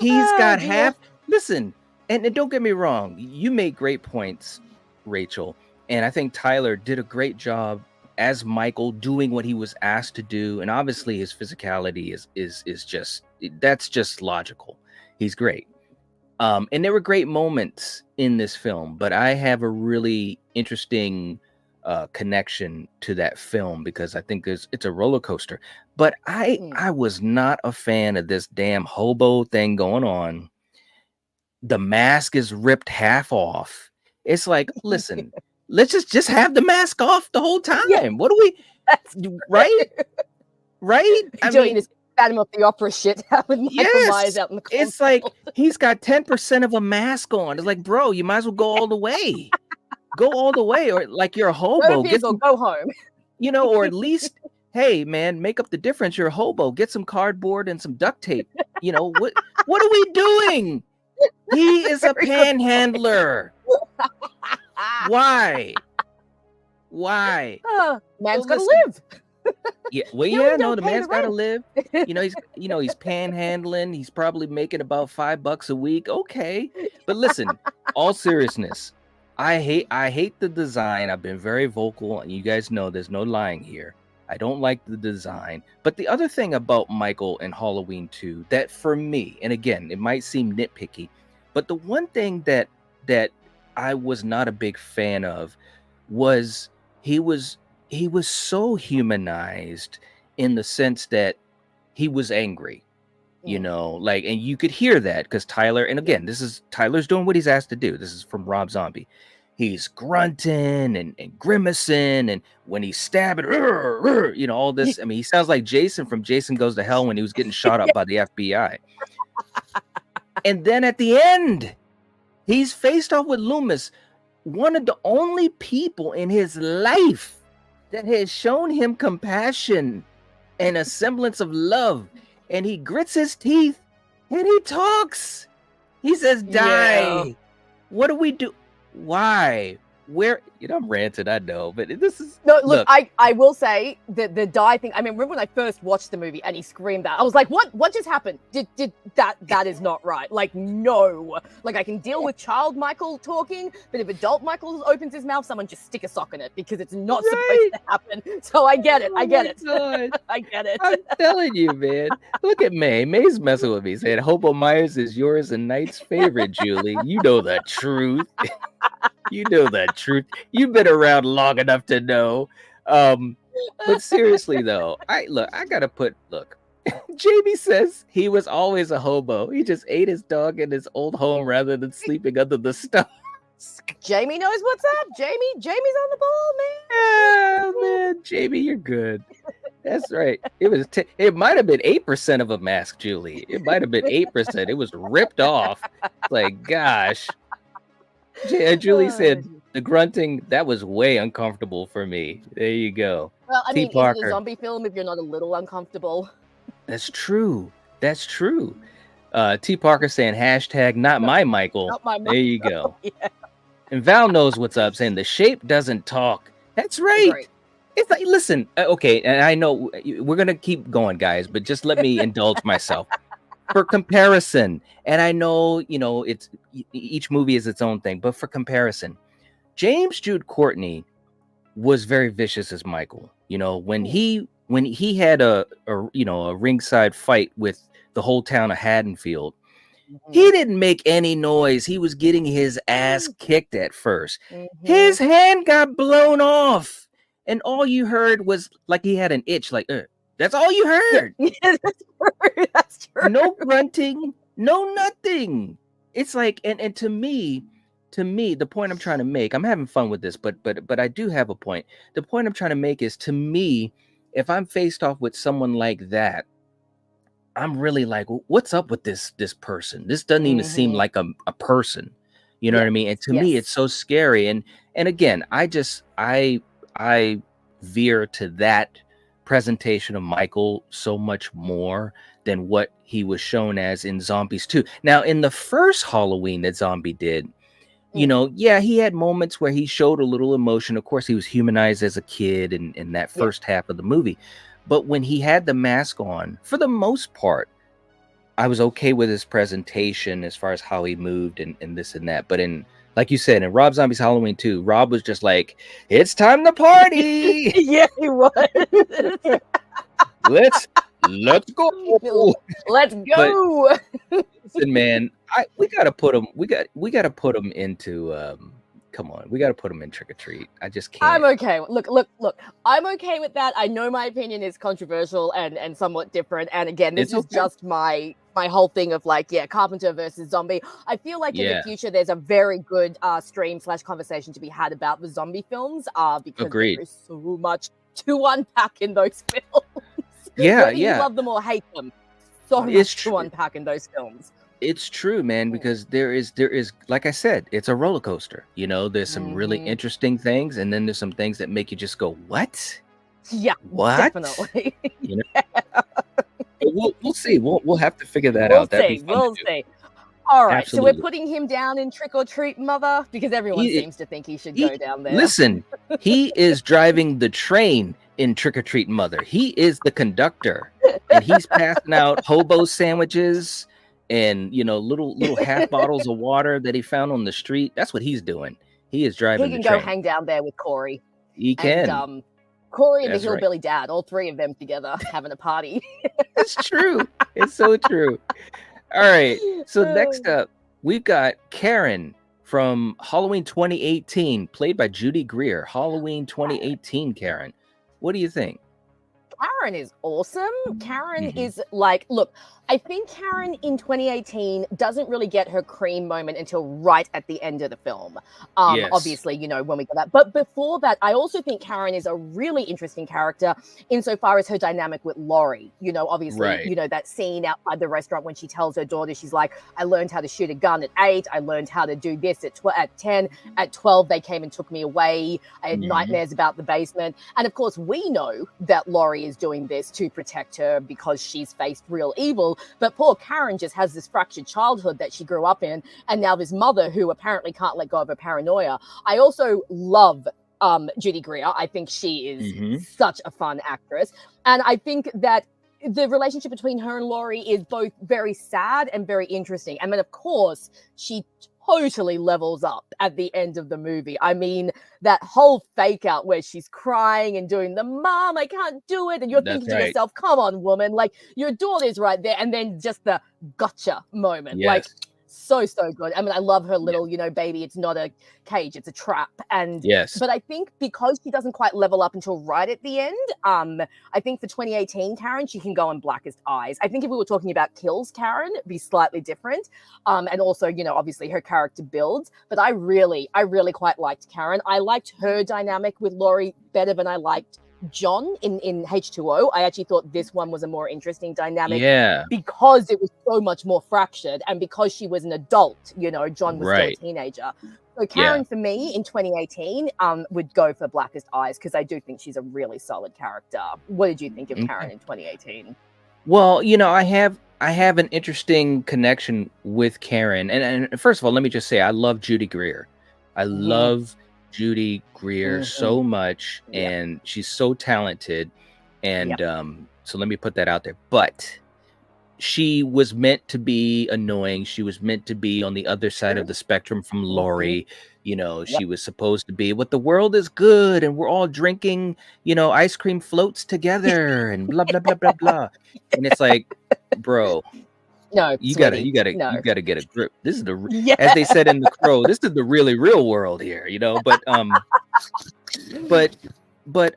He's got half. Listen, and don't get me wrong. You make great points, Rachel. And I think Tyler did a great job as Michael doing what he was asked to do, and obviously his physicality is just, that's just logical. He's great. And there were great moments in this film, but I have a really interesting connection to that film because I think it's a roller coaster. But I was not a fan of this damn hobo thing going on. The mask is ripped half off. It's like, listen, let's just have the mask off the whole time. Yeah. What do we, right? Right? I mean, this Phantom of the Opera shit with Michael Myers out in the cold. It's like he's got 10% of a mask on. It's like, bro, you might as well go all the way. Go all the way, or like you're a hobo. Go home. You know, or at least, hey, man, make up the difference. You're a hobo. Get some cardboard and some duct tape. You know, what are we doing? He is a panhandler. Why? Man's gotta live. Yeah, well, no, the man's gotta live. He's panhandling. He's probably making about $5 a week. Okay, but listen, all seriousness, I hate the design. I've been very vocal, and you guys know there's no lying here. I don't like the design. But the other thing about Michael and Halloween 2 that for me, and again, it might seem nitpicky, but the one thing that I was not a big fan of was he was so humanized in the sense that he was angry, like, and you could hear that because Tyler, and again, Tyler's doing what he's asked to do. This is from Rob Zombie. He's grunting and grimacing, and when he's stabbing, all this. I mean, he sounds like Jason from Jason Goes to Hell when he was getting shot up by the FBI. And then at the end, he's faced off with Loomis, one of the only people in his life that has shown him compassion and a semblance of love. And he grits his teeth and he talks. He says, die. Yeah. What do we do? Why? Where? I'm ranting, I know, but this is... No, look. I will say that the die thing, I mean, remember when I first watched the movie and he screamed that, I was like, what just happened? Did that is not right. Like, no. Like, I can deal with child Michael talking, but if adult Michael opens his mouth, someone just stick a sock in it because it's not supposed to happen. So I get it. I get it. I get it. I'm telling you, man. Look at May. May's messing with me, saying Hobo Myers is yours and Knight's favorite, Julie. You know the truth. You know the truth. You've been around long enough to know. But seriously, though, Jamie says he was always a hobo. He just ate his dog in his old home rather than sleeping under the stars. Jamie knows what's up. Jamie's on the ball, man. Yeah, man. Jamie, you're good. That's right. It might have been 8% of a mask, Julie. It might have been 8%. It was ripped off. Like, gosh. Julie said the grunting, that was way uncomfortable for me. There you go. Well, I mean, it's a zombie film if you're not a little uncomfortable. That's true. T. Parker saying hashtag not my Michael. Not my Michael. There you go. Yeah. And Val knows what's up, saying the shape doesn't talk. That's right. It's like, listen, okay, and I know we're going to keep going, guys, but just let me indulge myself. For comparison, and I know, it's each movie is its own thing, but for comparison, James Jude Courtney was very vicious as Michael. When he had a ringside fight with the whole town of Haddonfield, he didn't make any noise. He was getting his ass kicked at first. His hand got blown off, and all you heard was like he had an itch, like that's all you heard. Yeah, that's true. No grunting, no nothing. It's like, and to me, the point I'm trying to make, I'm having fun with this, but I do have a point. The point I'm trying to make is, to me, if I'm faced off with someone like that, I'm really like, what's up with this person? This doesn't even seem like a person. You know what I mean? And to me, it's so scary. And again, I veer to that presentation of Michael so much more than what he was shown as in Zombies 2. Now, in the first Halloween that Zombie did, he had moments where he showed a little emotion. Of course, he was humanized as a kid in that first half of the movie. But when he had the mask on, for the most part, I was okay with his presentation as far as how he moved and this and that. But in like you said, in Rob Zombie's Halloween 2, Rob was just like, "It's time to party." Yeah, he was. let's go. Let's go. Listen, man, we gotta put him. We gotta put him into. Come on, we gotta put him in Trick or Treat. I just can't. I'm okay. Look. I'm okay with that. I know my opinion is controversial and somewhat different. And again, this is just my whole thing of like, yeah, Carpenter versus zombie. I feel like in the future there's a very good stream/conversation to be had about the zombie films. Because there is so much to unpack in those films. Yeah, Whether you love them or hate them, so much to unpack in those films. It's true, man, because there is, like I said, it's a roller coaster. You know, there's some really interesting things, and then there's some things that make you just go, "What? Yeah, what?" Definitely. You know? We'll see. We'll have to figure that out. We'll see. All right, so we're putting him down in Trick or Treat, Mother, because everyone seems to think he should go down there. Listen, he is driving the train in Trick or Treat, Mother. He is the conductor, and he's passing out hobo sandwiches and little half bottles of water that he found on the street. That's what he's doing. He is driving. He can the train. Go hang down there with Corey. He can. And, Corey and the hillbilly dad, all three of them together having a party. It's true. It's so true. All right. So next up, we've got Karen from Halloween 2018, played by Judy Greer. Halloween 2018, Karen. What do you think? Karen is awesome. Karen is like, look, I think Karen in 2018 doesn't really get her cream moment until right at the end of the film. Obviously, when we get that. But before that, I also think Karen is a really interesting character insofar as her dynamic with Laurie. Obviously, that scene outside the restaurant when she tells her daughter, she's like, I learned how to shoot a gun at 8. I learned how to do this at 10. At 12, they came and took me away. I had nightmares about the basement. And of course, we know that Laurie is doing this to protect her because she's faced real evil. But poor Karen just has this fractured childhood that she grew up in, and now this mother who apparently can't let go of her paranoia. I also love Judy Greer. I think she is such a fun actress, and I think that the relationship between her and Laurie is both very sad and very interesting. And then, of course, she totally levels up at the end of the movie. I mean, that whole fake out where she's crying and doing the "Mom, I can't do it," and you're thinking to yourself, "Come on, woman, like your daughter's right there," and then just the gotcha moment, like so good. I mean, I love her little, baby, it's not a cage, it's a trap. And but I think because she doesn't quite level up until right at the end, I think for 2018 Karen, she can go in Blackest Eyes. I think if we were talking about kills Karen, it'd be slightly different. And also, obviously her character builds, but I really quite liked Karen. I liked her dynamic with Laurie better than I liked John in H2O. I actually thought this one was a more interesting dynamic because it was so much more fractured, and because she was an adult, John was still a teenager. So Karen for me in 2018 would go for Blackest Eyes, because I do think she's a really solid character. What did you think of Karen in 2018? Well, I have an interesting connection with Karen, and first of all, let me just say I love Judy Greer. I love Judy Greer so much, and she's so talented, and so let me put that out there. But she was meant to be annoying. She was meant to be on the other side of the spectrum from Laurie. She was supposed to be, what, the world is good and we're all drinking, ice cream floats together and blah blah blah blah blah. And it's like, bro, no, you gotta get a grip. This is as they said in The Crow, this is the really real world here, but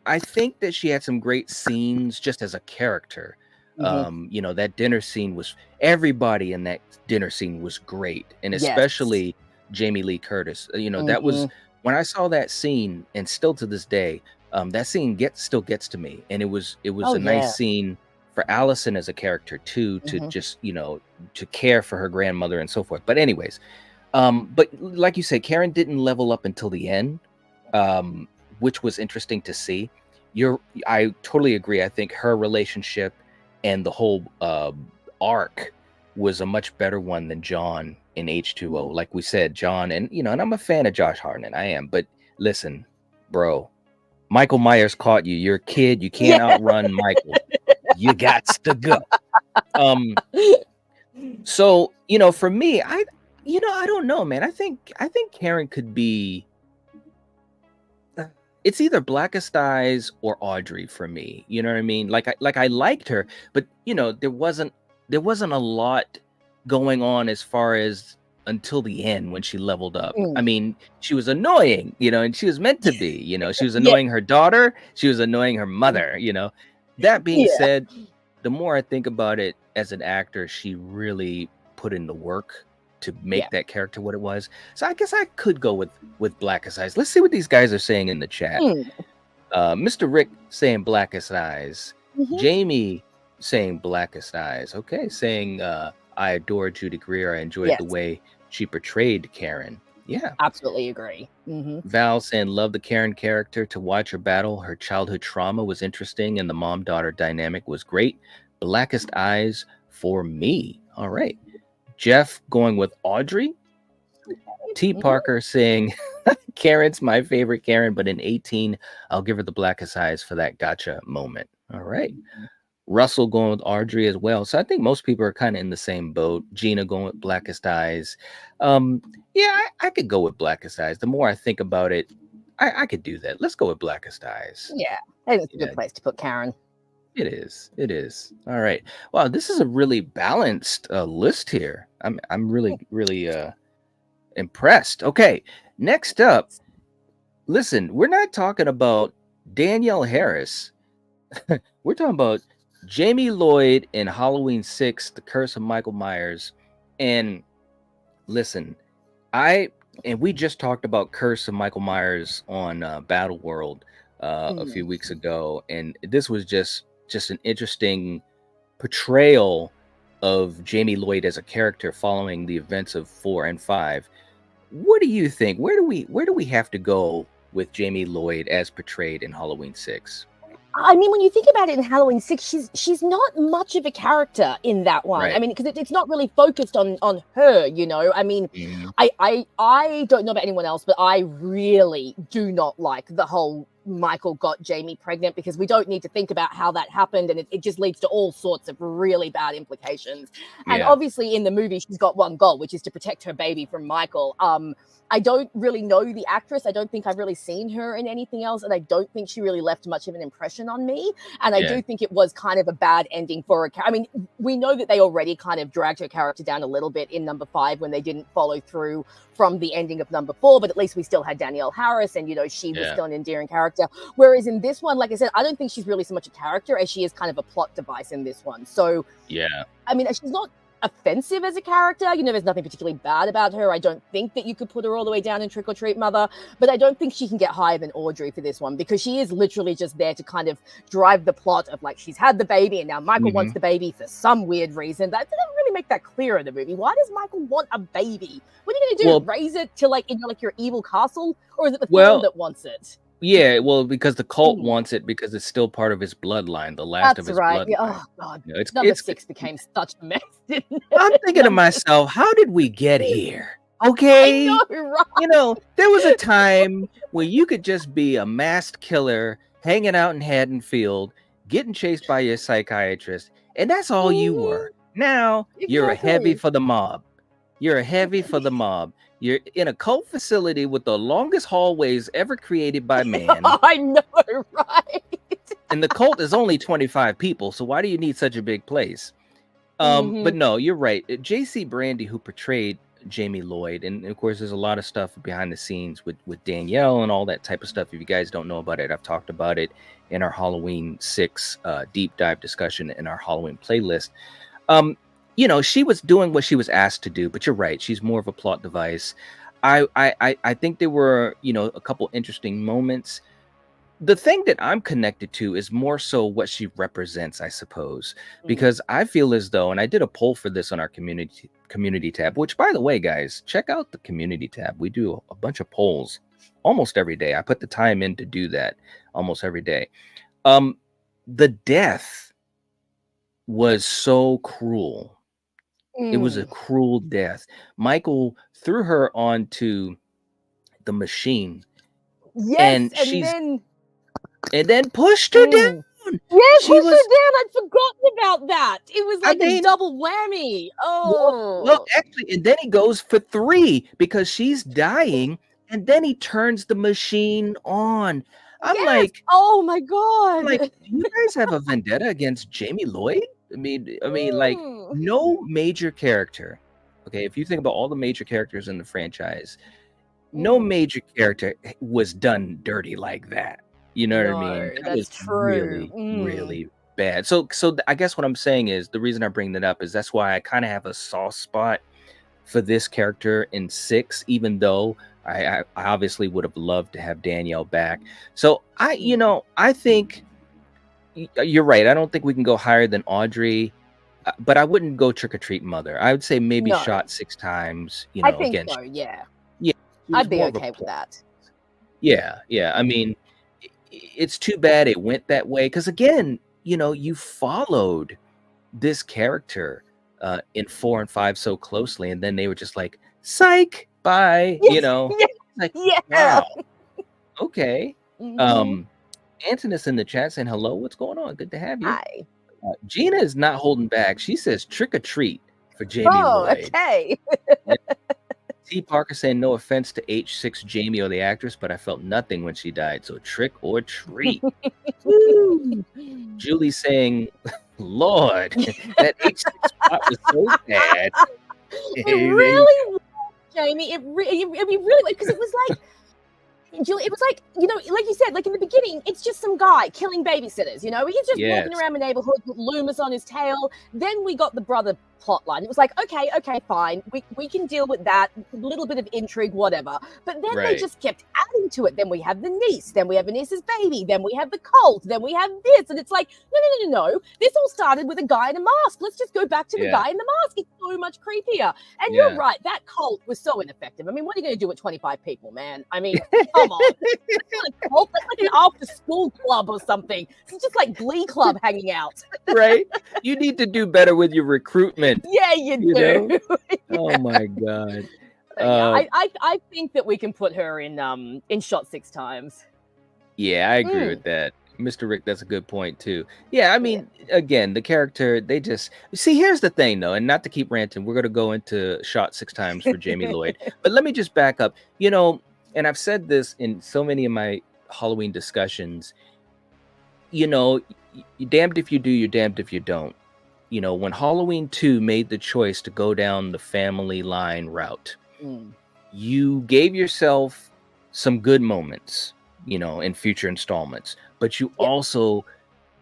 I think that she had some great scenes just as a character. That dinner scene everybody in that dinner scene was great, and especially Jamie Lee Curtis. That was, when I saw that scene, and still to this day, that scene still gets to me, and it was a nice scene for Allison as a character too, to just, to care for her grandmother and so forth. But anyways, but like you said, Karen didn't level up until the end, which was interesting to see. I totally agree. I think her relationship and the whole arc was a much better one than John in H2O. Like we said, John, and and I'm a fan of Josh Hartnett, I am, but listen, bro, Michael Myers caught you. You're a kid. You can't outrun Michael. You got to go. So, for me, I don't know, man. I think Karen could be. It's either Blackest Eyes or Audrey for me. You know what I mean? Like I liked her, but there wasn't a lot going on as far as until the end when she leveled up. I mean, she was annoying, and she was meant to be. She was annoying her daughter, she was annoying her mother. That being said, the more I think about it, as an actor, she really put in the work to make that character what it was. So I guess I could go with Blackest Eyes. Let's see what these guys are saying in the chat. Mr. Rick saying Blackest Eyes. Jamie saying Blackest Eyes. Okay, saying I adore Judy Greer. I enjoyed the way she portrayed Karen. Yeah, absolutely agree. Val saying love the Karen character. To watch her battle her childhood trauma was interesting, and the mom-daughter dynamic was great. Blackest Eyes for me. All right. Jeff going with Audrey. T. Parker saying Karen's my favorite Karen, but in 18, I'll give her the Blackest Eyes for that gotcha moment. All right. Russell going with Audrey as well. So I think most people are kind of in the same boat. Gina going with Blackest Eyes. I could go with Blackest Eyes. The more I think about it, I could do that. Let's go with Blackest Eyes. Yeah, I think it's a good place to put Karen. It is. All right. Wow, this is a really balanced list here. I'm really impressed. Okay, next up, listen, we're not talking about Danielle Harris. We're talking about Jamie Lloyd in Halloween 6, The Curse of Michael Myers. And listen, we just talked about Curse of Michael Myers on Battle World a few weeks ago, and this was just an interesting portrayal of Jamie Lloyd as a character following the events of 4 and 5. What do you think? Where do we have to go with Jamie Lloyd as portrayed in Halloween 6? I mean, when you think about it in Halloween 6, she's not much of a character in that one. Right. I mean, because it's not really focused on her, I mean, I don't know about anyone else, but I really do not like the whole Michael got Jamie pregnant, because we don't need to think about how that happened, and it just leads to all sorts of really bad implications. And obviously in the movie she's got one goal, which is to protect her baby from Michael. I don't really know the actress. I don't think I've really seen her in anything else, and I don't think she really left much of an impression on me. And I do think it was kind of a bad ending for her. I mean, we know that they already kind of dragged her character down a little bit in number 5 when they didn't follow through from the ending of number 4, but at least we still had Danielle Harris, and she was still an endearing character. Whereas in this one, like I said, I don't think she's really so much a character as she is kind of a plot device in this one. So I mean, she's not offensive as a character. There's nothing particularly bad about her. I don't think that you could put her all the way down in Trick or Treat Mother, but I don't think she can get higher than Audrey for this one, because she is literally just there to kind of drive the plot of, like, she's had the baby and now Michael wants the baby for some weird reason. That didn't really make that clear in the movie. Why does Michael want a baby? What are you going to do? Raise it to your evil castle? Or is it the film that wants it? Yeah, well, because the cult wants it, because it's still part of his bloodline, the last of his bloodline. Yeah. Oh, God. Number 6 became such a mess, didn't it? I'm thinking to myself, how did we get here? Okay. I know, right? There was a time where you could just be a masked killer hanging out in Haddonfield, getting chased by your psychiatrist, and that's all you were. Now, you're a heavy for the mob. You're a heavy for the mob. You're in a cult facility with the longest hallways ever created by man. I know, right? And the cult is only 25 people, so why do you need such a big place? But no, you're right. J.C. Brandy, who portrayed Jamie Lloyd, and of course there's a lot of stuff behind the scenes with Danielle and all that type of stuff. If you guys don't know about it, I've talked about it in our Halloween 6 deep dive discussion in our Halloween playlist. She was doing what she was asked to do, but you're right. She's more of a plot device. I think there were, a couple interesting moments. The thing that I'm connected to is more so what she represents, I suppose, because I feel as though, and I did a poll for this on our community tab, which, by the way, guys, check out the community tab. We do a bunch of polls almost every day. I put the time in to do that almost every day. The death was so cruel. It was a cruel death. Michael threw her onto the machine. Yes, and then pushed her down. Yes, She we sure was, did. I'd forgotten about that. It was I like a mean, double whammy. well, Oh, actually, and then he goes for 3 because she's dying, and then he turns the machine on. I'm yes. like, Oh my I'm like, God. do you guys have a vendetta against Jamie Lloyd? I mean, like, Mm. no major character. Okay, if you think about all the major characters in the franchise, no Mm. major character was done dirty like that. You know what I mean? No, That that's was true. really, Mm. really bad. I guess what I'm saying is the reason I bring that up is that's why I kind of have a soft spot for this character in 6, even though I obviously would have loved to have Danielle back. So Mm. I think you're right. I don't think we can go higher than Audrey, but I wouldn't go trick or treat mother. I would say maybe No, shot 6 times. I think Again, so. Yeah, yeah, she was I'd be more of a okay with that. yeah, yeah. I mean, it's too bad it went that way because again, you followed this character in 4 and 5 so closely, and then they were just like, "Psych, bye." Yes, yes, Like, yeah. wow, okay. Hmm. Antonis in the chat saying hello. What's going on? Good to have you. Hi. Gina is not holding back. She says trick or treat for Jamie Oh, Lloyd. okay. T. Parker saying no offense to H6 Jamie or the actress, but I felt nothing when she died. So trick or treat. Woo! Julie saying, Lord, that H6 spot was so bad. It really was, Jamie. It really because it was like. Julie, it was like, like you said, like in the beginning, it's just some guy killing babysitters, he's just walking around the neighborhood with Loomis on his tail. Then we got the brother plotline. It was like, okay, fine. We can deal with that. A little bit of intrigue, whatever. But then they just kept adding to it. Then we have the niece. Then we have the niece's baby. Then we have the cult. Then we have this. And it's like, no. This all started with a guy in a mask. Let's just go back to the guy in the mask. It's so much creepier. And you're right. That cult was so ineffective. I mean, what are you going to do with 25 people, man? I mean, come on. That's not a cult. That's like an after-school club or something. It's just like Glee Club hanging out. Right? You need to do better with your recruitment. Yeah, you do. Yeah. Oh my God. So, I think that we can put her in shot 6 times. Yeah, I agree with that. Mr. Rick, that's a good point too. Yeah, I mean, again, the character, they just see, here's the thing though, and not to keep ranting, we're gonna go into shot 6 times for Jamie Lloyd. But let me just back up. And I've said this in so many of my Halloween discussions, you're damned if you do, you're damned if you don't. When Halloween 2 made the choice to go down the family line route, you gave yourself some good moments, in future installments, but you also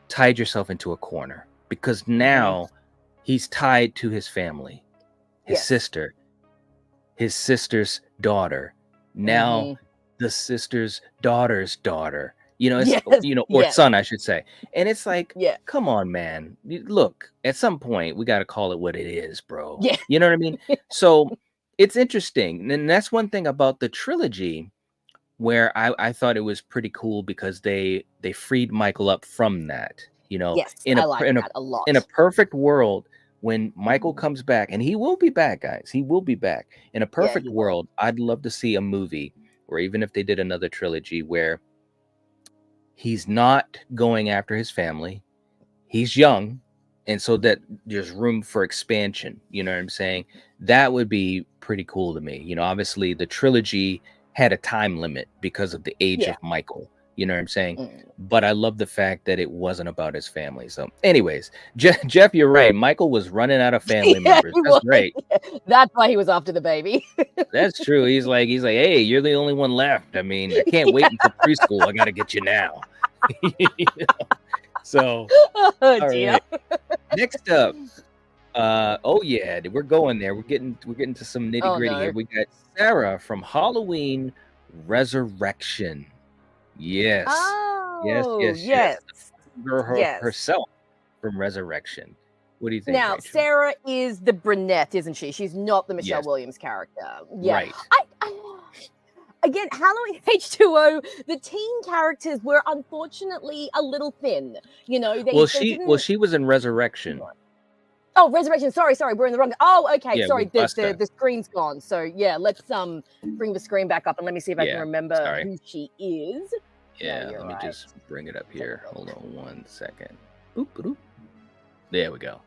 tied yourself into a corner because now he's tied to his family, his sister, his sister's daughter, now the sister's daughter's daughter, or son, I should say. And it's like, come on, man. Look, at some point, we got to call it what it is, bro. Yeah. You know what I mean? So it's interesting. And that's one thing about the trilogy where I thought it was pretty cool because they freed Michael up from that, Yes, I like that a lot. In a perfect world, when Michael comes back, and he will be back, guys, he will be back. In a perfect world, I'd love to see a movie, or even if they did another trilogy, where he's not going after his family, he's young, and so that there's room for expansion. You know what I'm saying? That would be pretty cool to me. Obviously the trilogy had a time limit because of the age of Michael. You know what I'm saying? But I love the fact that it wasn't about his family. So anyways, Jeff, you're right. Michael was running out of family members. That's great. That's why he was after the baby. That's true. He's like, hey, you're the only one left. I mean, I can't wait until preschool. I got to get you now. So, all dear. right. Next up, we're going there. We're getting to some nitty gritty here. We got Sarah from Halloween Resurrection. Yes. Yes. Herself from Resurrection. What do you think? Now, Rachel? Sarah is the brunette, isn't she? She's not the Michelle Williams character. Yeah. Right. Again, Halloween H2O, the teen characters were unfortunately a little thin. She was in Resurrection. Oh, Resurrection. Sorry. We're in the wrong. Oh, okay. Yeah, sorry. Busta. The screen's gone. So yeah, let's bring the screen back up and let me see if I can remember who she is. Yeah, you're let me right. just bring it up here. Hold on 1 second. Boop, boop. There we go.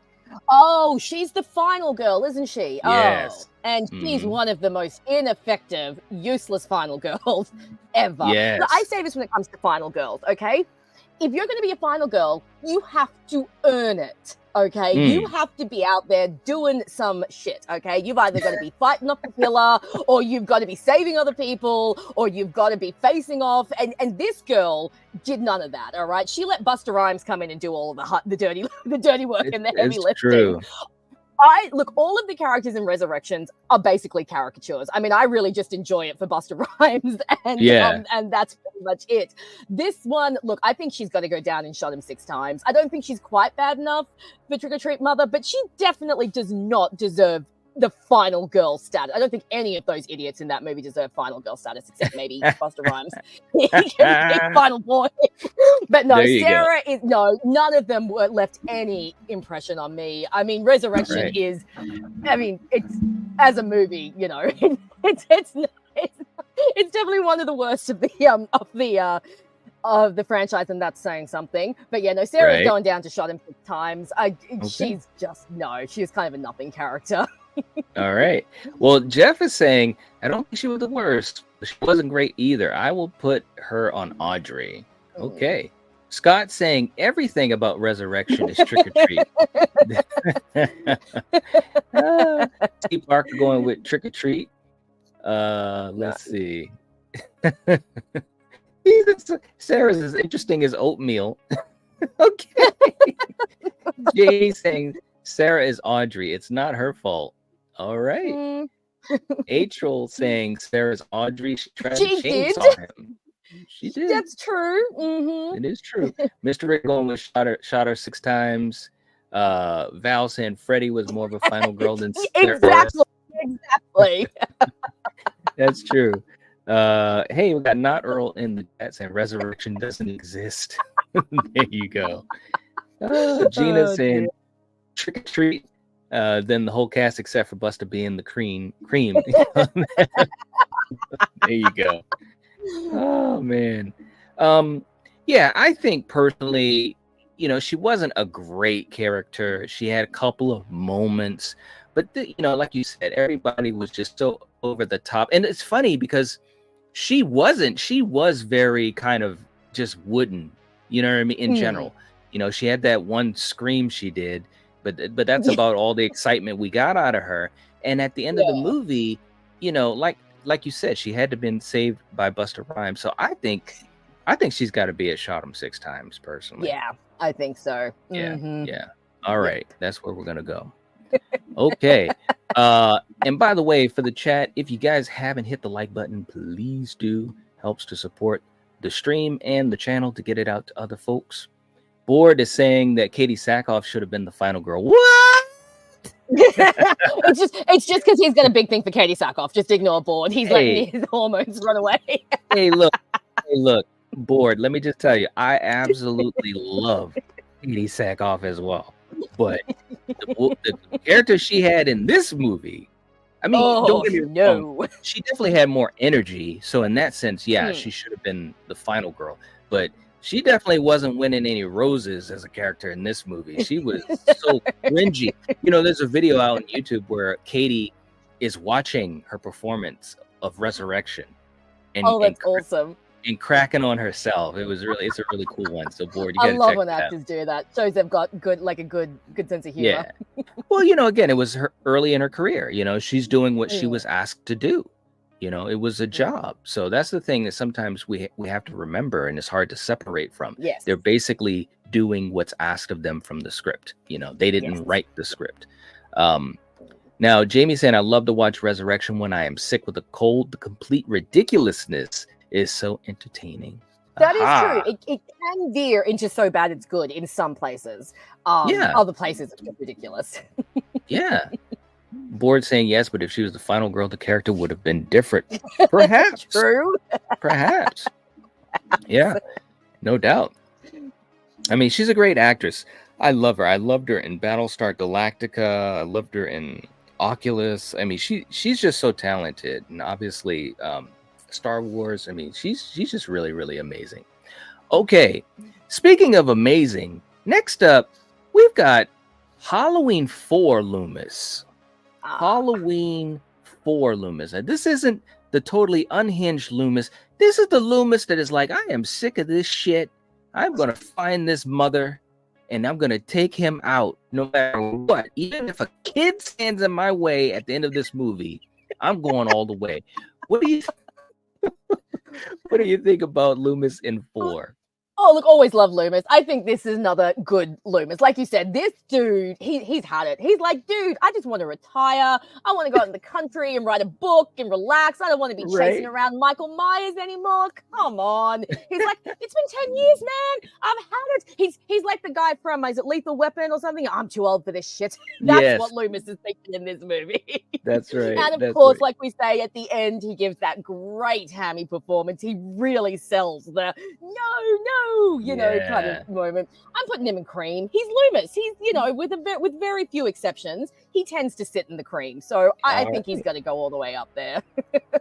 Oh, she's the final girl, isn't she? Yes. Oh, and she's one of the most ineffective, useless final girls ever. Yes. Look, I say this when it comes to final girls, okay? If you're going to be a final girl, you have to earn it, okay? You have to be out there doing some shit, okay? You've either got to be fighting off the killer, or you've got to be saving other people, or you've got to be facing off. And this girl did none of that, all right? She let Busta Rhymes come in and do all of the dirty work and the heavy lifting. True. Look, all of the characters in Resurrections are basically caricatures. I mean, I really just enjoy it for Busta Rhymes, and that's pretty much it. This one, look, I think she's got to go down and shot him 6 times. I don't think she's quite bad enough for Trick or Treat Mother, but she definitely does not deserve the final girl status. I don't think any of those idiots in that movie deserve final girl status, except maybe Busta Rhymes. He can be final boy. But no, Sarah is none of them were left any impression on me. I mean, Resurrection is, I mean, it's as a movie, you know, it's definitely one of the worst of the franchise, and that's saying something. But yeah, no, Sarah's going down to shot him 6 times. She's just she's kind of a nothing character. All right. Well, Jeff is saying, I don't think she was the worst, but she wasn't great either. I will put her on Audrey. Okay. Scott's saying everything about Resurrection is Trick or Treat. Steve Parker going with Trick or Treat. Let's see. Sarah's as interesting as oatmeal. Okay. Jay saying Sarah is Audrey. It's not her fault. All right. April saying Sarah's Audrey. She tried to chainsaw him. She did. That's true. Mm-hmm. It is true. Mr. Rick going with shot her 6 times. Val saying Freddie was more of a final girl than Sarah. Exactly. That's true. Hey, we got Not Earl in the chat saying Resurrection doesn't exist. There you go. Gina saying Trick or Treat. Then the whole cast except for Busta being the cream. There you go. Oh man. Yeah, I think personally, you know, she wasn't a great character. She had a couple of moments, but you know, like you said, everybody was just so over the top. And it's funny because she was very kind of just wooden, you know what I mean, in general. You know, she had that one scream she did, but that's about all the excitement we got out of her. And at the end of the movie, you know, like you said, she had to been saved by Busta Rhymes. So I think she's got to be at shot him 6 times personally. Yeah, I think so. Yeah. All right, that's where we're gonna go. Okay. And by the way, for the chat, if you guys haven't hit the like button, please do. Helps to support the stream and the channel to get it out to other folks. Board is saying that Katie Sackhoff should have been the final girl. What? it's just because he's got a big thing for Katie Sackhoff. Just ignore Board. He's letting his hormones run away. Hey, look, Board. Let me just tell you, I absolutely love Katie Sackhoff as well. But the character she had in this movie, I mean, don't get me wrong, she definitely had more energy. So in that sense, yeah, she should have been the final girl. But she definitely wasn't winning any roses as a character in this movie. She was so cringy. You know, there's a video out on YouTube where Katie is watching her performance of Resurrection. And, that's awesome. And cracking on herself. It's a really cool one. So Board, you I gotta love check when it out. actors do that. Shows they've got a good sense of humor. Yeah. Well, you know, again, it was her early in her career. You know, she's doing what she was asked to do. You know, it was a job. So that's the thing that sometimes we have to remember, and it's hard to separate from. Yes. They're basically doing what's asked of them from the script. You know, they didn't write the script. Now, Jamie saying, I love to watch Resurrection when I am sick with a cold. The complete ridiculousness is so entertaining. That is true. It can veer into so bad it's good in some places. Other places it's ridiculous. Yeah. Board saying yes, but if she was the final girl, the character would have been different. Perhaps. True. Perhaps. Yeah, no doubt. I mean, she's a great actress. I love her. I loved her in Battlestar Galactica. I loved her in Oculus. I mean, she's just so talented, and obviously Star Wars. I mean, she's just really, really amazing. Okay, speaking of amazing, next up, we've got Halloween 4 Loomis. Halloween 4 Loomis. Now, this isn't the totally unhinged Loomis. This is the Loomis that is like, I am sick of this shit. I'm going to find this mother and I'm going to take him out no matter what. Even if a kid stands in my way at the end of this movie, I'm going all the way. What do you think about Loomis in 4? Oh, look, always love Loomis. I think this is another good Loomis. Like you said, this dude, he's had it. He's like, dude, I just want to retire. I want to go out in the country and write a book and relax. I don't want to be chasing around Michael Myers anymore. Come on. He's like, it's been 10 years, man. I've had it. He's like the guy from, is it Lethal Weapon or something? I'm too old for this shit. That's what Loomis is thinking in this movie. That's right. And of course, like we say, at the end, he gives that great hammy performance. He really sells the kind of moment. I'm putting him in cream. He's Loomis. He's, with very few exceptions, he tends to sit in the cream. So I think he's going to go all the way up there.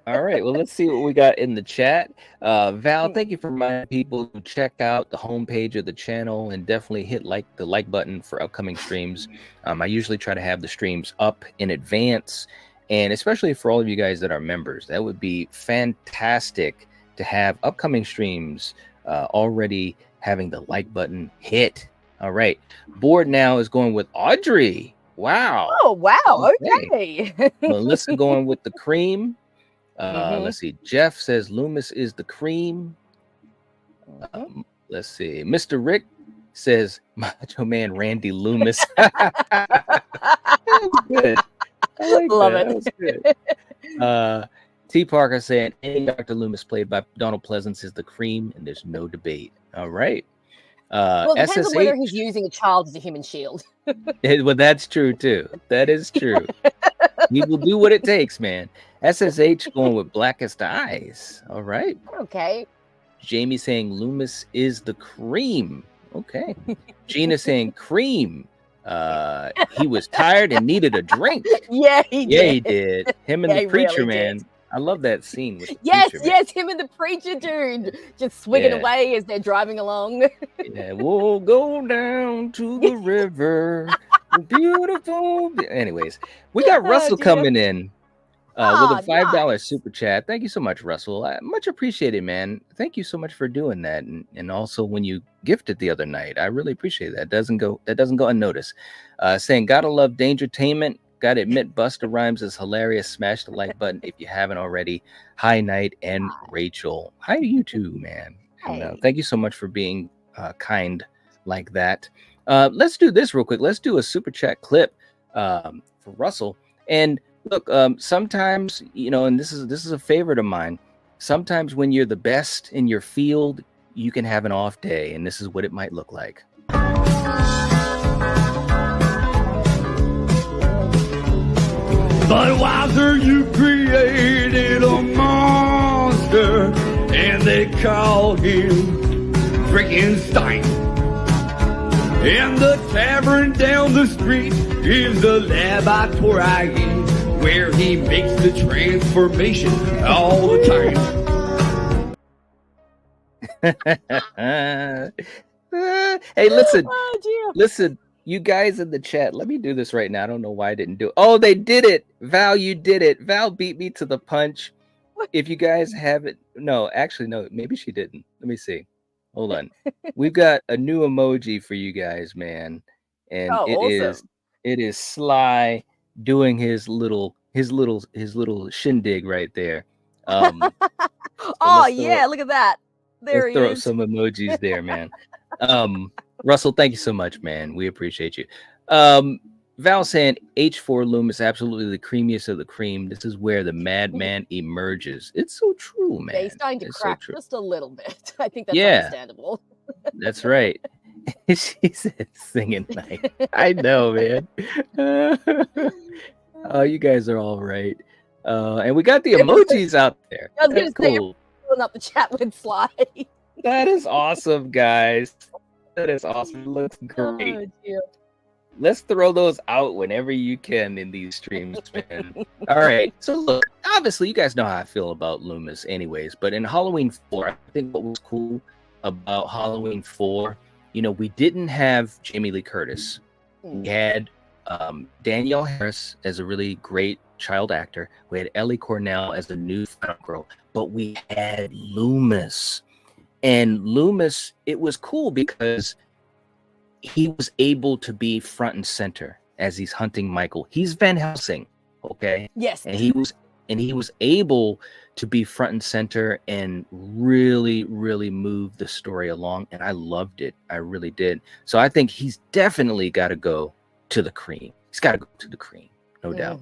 All right. Well, let's see what we got in the chat. Val, thank you for reminding people to check out the homepage of the channel and definitely hit the like button for upcoming streams. I usually try to have the streams up in advance, and especially for all of you guys that are members, that would be fantastic to have upcoming streams already having the like button hit. All right. Board now is going with Audrey. Wow. Oh, wow. Okay. Melissa going with the cream. Let's see. Jeff says Loomis is the cream. Let's see. Mr. Rick says Macho Man Randy Loomis. That was good. I like Love that. it. That was good. T. Parker saying any Dr. Loomis played by Donald Pleasance is the cream, and there's no debate. All right. Well, it depends SSH, on whether he's using a child as a human shield. well, that's true too. That is true. He will do what it takes, man. SSH going with Blackest Eyes. All right. Okay. Jamie saying Loomis is the cream. Okay. Gina saying cream. He was tired and needed a drink. Yeah, he did. Him and the preacher, really man. Did. I love that scene with the preacher, man. Him and the preacher dude just swigging away as they're driving along. Yeah, we'll go down to the river. Beautiful. Anyways, we got Russell coming in with a $5 super chat. Thank you so much, Russell. Much appreciated, man. Thank you so much for doing that, and also when you gifted the other night, I really appreciate that. That doesn't go unnoticed. Saying gotta love Dangertainment. Gotta admit, Busta Rhymes is hilarious. Smash the like button if you haven't already. Hi, Knight and Rachel. Hi to you too, man. And, thank you so much for being kind like that. Let's do this real quick. Let's do a super chat clip for Russell. And look, sometimes, and this is a favorite of mine. Sometimes when you're the best in your field, you can have an off day, and this is what it might look like. Budweiser, you created a monster, and they call him Frankenstein. And the tavern down the street is the laboratory where he makes the transformation all the time. Hey, listen. You guys in the chat, let me do this right now. I don't know why I didn't do it. Oh, they did it. Val, you did it. Val beat me to the punch. If you guys have it. No, actually, no. Maybe she didn't. Let me see. Hold on. We've got a new emoji for you guys, man. And awesome. It is Sly doing his little shindig right there. Look at that. There he is. Throw some emojis there, man. Russell, thank you so much, man. We appreciate you. Val saying H4 Loomis, absolutely the creamiest of the cream. This is where the madman emerges. It's so true, man. He's starting to crack just a little bit. I think that's understandable. That's right. She said singing night. I know, man. Oh, you guys are all right. And we got the emojis out there. I was going to say, you're filling up the chat with Sly. That is awesome, guys. That is awesome. It looks great. Oh, let's throw those out whenever you can in these streams, man. All right. So look, obviously you guys know how I feel about Loomis anyways, but in Halloween 4, I think what was cool about Halloween 4, we didn't have Jamie Lee Curtis. We had Danielle Harris as a really great child actor. We had Ellie Cornell as a new final girl, but we had Loomis. And Loomis, it was cool because he was able to be front and center as he's hunting Michael. He's Van Helsing, okay? Yes. And he was able to be front and center and really, really move the story along. And I loved it. I really did. So I think he's definitely got to go to the cream. He's got to go to the cream, no doubt.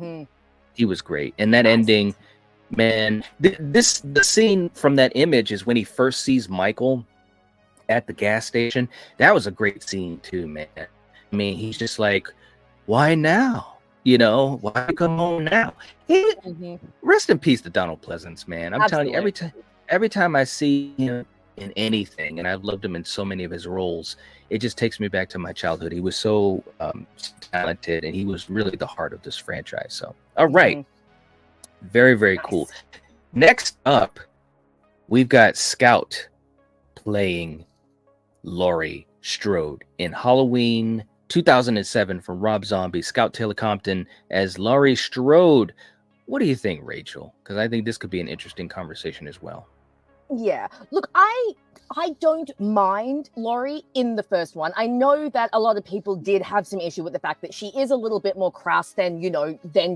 He was great. And that ending, man, the scene from that image is when he first sees Michael at the gas station. That was a great scene too, man. I mean, he's just like, why now? Why come home now? Rest in peace to Donald Pleasance, man. I'm telling you, every time I see him in anything, and I've loved him in so many of his roles, it just takes me back to my childhood. He was so talented, and he was really the heart of this franchise. So, all right. Very, very cool. Next up, we've got Scout playing Laurie Strode in Halloween 2007 from Rob Zombie. Scout Taylor Compton as Laurie Strode. What do you think, Rachel? Because I think this could be an interesting conversation as well. Yeah. Look, I don't mind Laurie in the first one. I know that a lot of people did have some issue with the fact that she is a little bit more crass than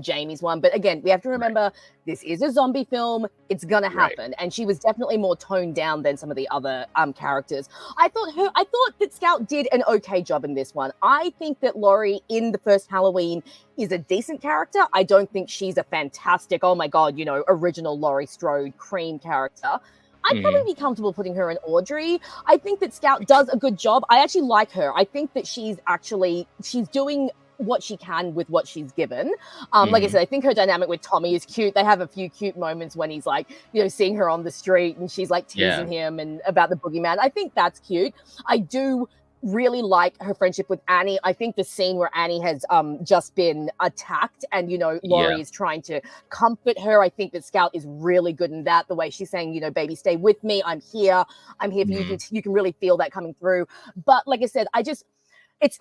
Jamie's one. But again, we have to remember this is a zombie film. It's gonna happen. And she was definitely more toned down than some of the other characters. I thought that Scout did an okay job in this one. I think that Laurie in the first Halloween is a decent character. I don't think she's a fantastic, oh my God, original Laurie Strode cream character. I'd probably be comfortable putting her in Audrey. I think that Scout does a good job. I actually like her. I think that she's doing what she can with what she's given. Like I said, I think her dynamic with Tommy is cute. They have a few cute moments when he's like, seeing her on the street and she's like teasing him and about the boogeyman. I think that's cute. I do really like her friendship with Annie. I think the scene where Annie has just been attacked and Laurie is trying to comfort her. I think that Scout is really good in that. The way she's saying, baby, stay with me. I'm here for you. You can really feel that coming through. But like I said, it's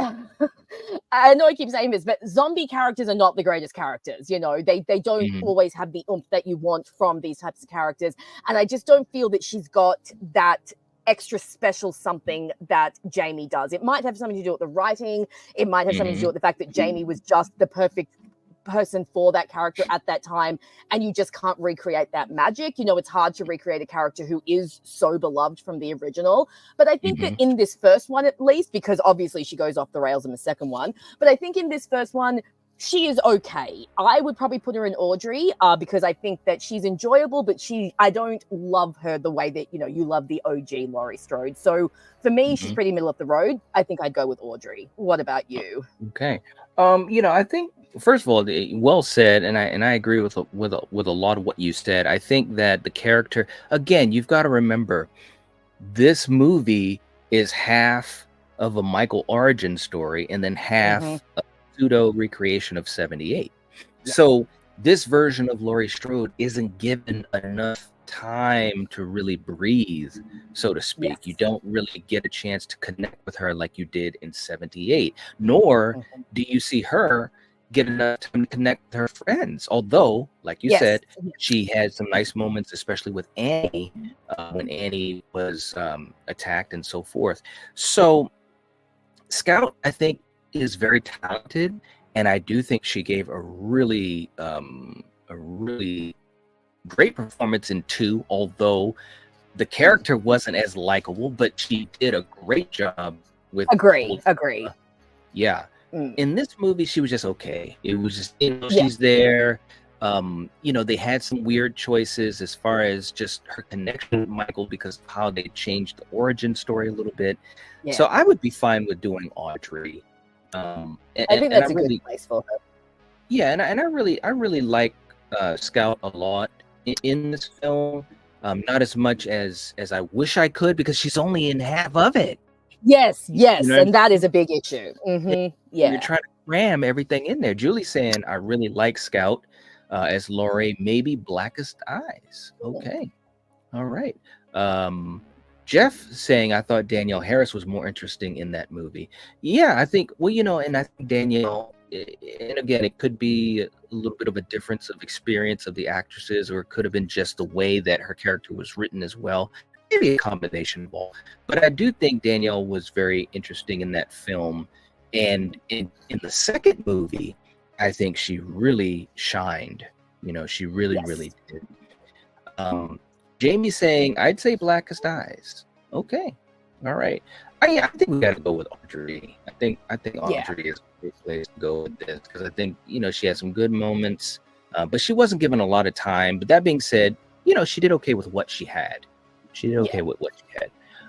I know I keep saying this, but zombie characters are not the greatest characters. They don't always have the oomph that you want from these types of characters. And I just don't feel that she's got that extra special something that Jamie does. It might have something to do with the writing. It might have something to do with the fact that Jamie was just the perfect person for that character at that time, and you just can't recreate that magic. It's hard to recreate a character who is so beloved from the original. But I think that in this first one, at least, because obviously she goes off the rails in the second one, but I think in this first one, she is okay. I would probably put her in Audrey because I think that she's enjoyable, but I don't love her the way that, you love the OG Laurie Strode. So for me, she's pretty middle of the road. I think I'd go with Audrey. What about you? Okay. I think, first of all, well said, and I agree with a lot of what you said. I think that the character, again, you've got to remember, this movie is half of a Michael origin story and then half a pseudo recreation of 78. So this version of Laurie Strode isn't given enough time to really breathe, so to speak. You don't really get a chance to connect with her like you did in 78, nor do you see her get enough time to connect with her friends. Although, like you said, she had some nice moments, especially with Annie, when Annie was attacked and so forth. So Scout, I think, is very talented, and I do think she gave a really great performance in 2, although the character wasn't as likable, but she did a great job with agree. In this movie, she was just okay. It was just, she's there. They had some weird choices as far as just her connection with Michael because of how they changed the origin story a little bit. So I would be fine with doing Audrey. I think that's a good place for her. Yeah, and I really like Scout a lot in this film. Not as much as I wish I could, because she's only in half of it. Yes, and that is a big issue. You're trying to cram everything in there. Julie's saying, I really like Scout as Laurie, maybe Blackest Eyes. Okay. All right. Jeff saying, I thought Danielle Harris was more interesting in that movie. Yeah, I think, well, and I think Danielle, and again, it could be a little bit of a difference of experience of the actresses, or it could have been just the way that her character was written as well. Maybe a combination of all. But I do think Danielle was very interesting in that film. And in the second movie, I think she really shined. She really, really did. Jamie saying, I'd say Blackest Eyes. Okay. All right. I think we got to go with Audrey. I think Audrey is a good place to go with this, because I think, she had some good moments, but she wasn't given a lot of time. But that being said, she did okay with what she had.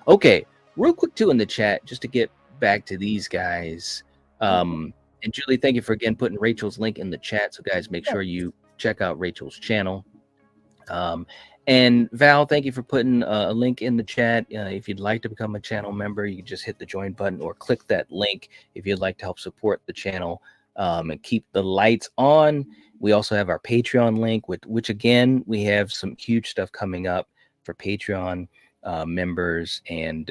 Okay. Real quick, too, in the chat, just to get back to these guys. And Julie, thank you for, again, putting Rachel's link in the chat. So, guys, make sure you check out Rachel's channel. And Val, thank you for putting a link in the chat. If you'd like to become a channel member, you can just hit the join button or click that link if you'd like to help support the channel and keep the lights on. We also have our Patreon link, which again, we have some huge stuff coming up for Patreon members, and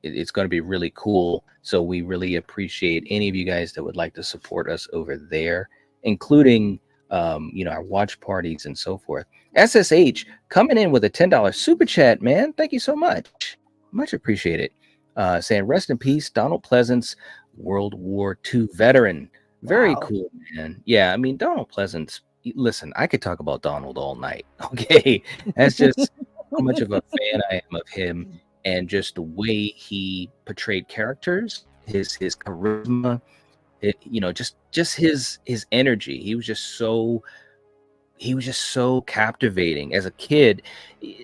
it's going to be really cool. So we really appreciate any of you guys that would like to support us over there, including our watch parties and so forth. SSH coming in with a $10 super chat, man. Thank you so much. Much appreciated. Saying rest in peace, Donald Pleasance, World War II veteran. Very cool, man. Yeah, I mean, Donald Pleasance, listen, I could talk about Donald all night. Okay. That's just how much of a fan I am of him, and just the way he portrayed characters, his charisma, just his energy. He was just so captivating as a kid.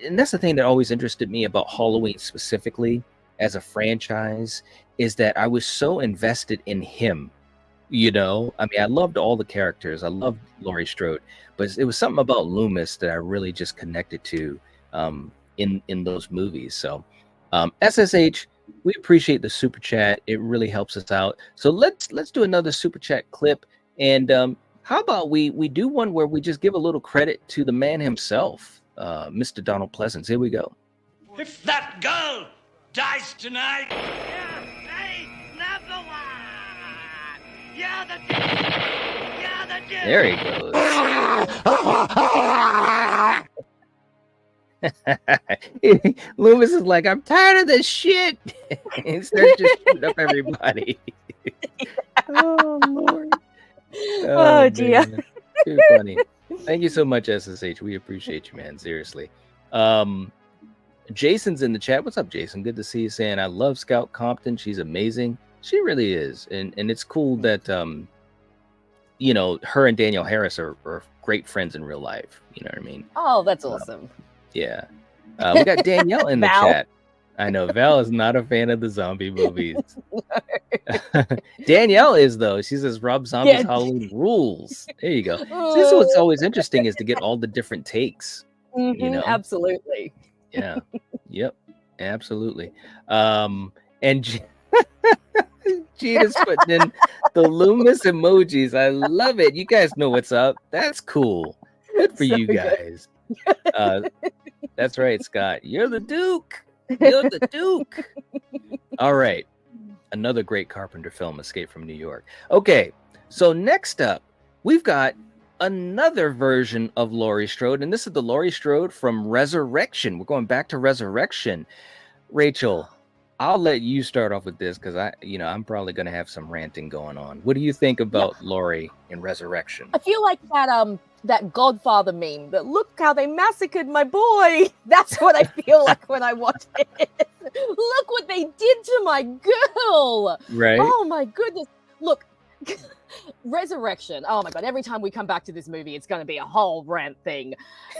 And that's the thing that always interested me about Halloween specifically as a franchise, is that I was so invested in him. I mean, I loved all the characters. I loved Laurie Strode, but it was something about Loomis that I really just connected to in those movies. So SSH, we appreciate the super chat. It really helps us out. So let's do another super chat clip. And how about we do one where we just give a little credit to the man himself, Mr. Donald Pleasance. Here we go. If that girl dies tonight, hey, number one. You're the dude. There he goes. Loomis is like, I'm tired of this shit. And starts just shooting up everybody. Oh, Lord. Oh dear. Man. Too funny. Thank you so much, SSH. We appreciate you, man. Seriously. Jason's in the chat. What's up, Jason? Good to see you. Saying, I love Scout Compton. She's amazing. She really is. And it's cool that, her and Danielle Harris are great friends in real life. You know what I mean? Oh, that's awesome. Yeah. We got Danielle in the chat. I know Val is not a fan of the zombie movies. Danielle is, though. She says Rob Zombie's Halloween rules. There you go. So this is what's always interesting, is to get all the different takes. Absolutely. Yeah. Yep. Absolutely. And Gina's putting in the Loomis emojis. I love it. You guys know what's up. That's cool. Good for you guys. That's right, Scott. You're the Duke. You're the Duke. All right. Another great Carpenter film, Escape from New York. Okay. So next up, we've got another version of Laurie Strode, and this is the Laurie Strode from Resurrection. We're going back to Resurrection. Rachel, I'll let you start off with this, because I'm probably going to have some ranting going on. What do you think about Laurie in Resurrection? I feel like that Godfather meme, that look how they massacred my boy. That's what I feel like when I watch it. Look what they did to my girl. Right. Oh my goodness. Look, Resurrection. Oh my God. Every time we come back to this movie, it's going to be a whole rant thing.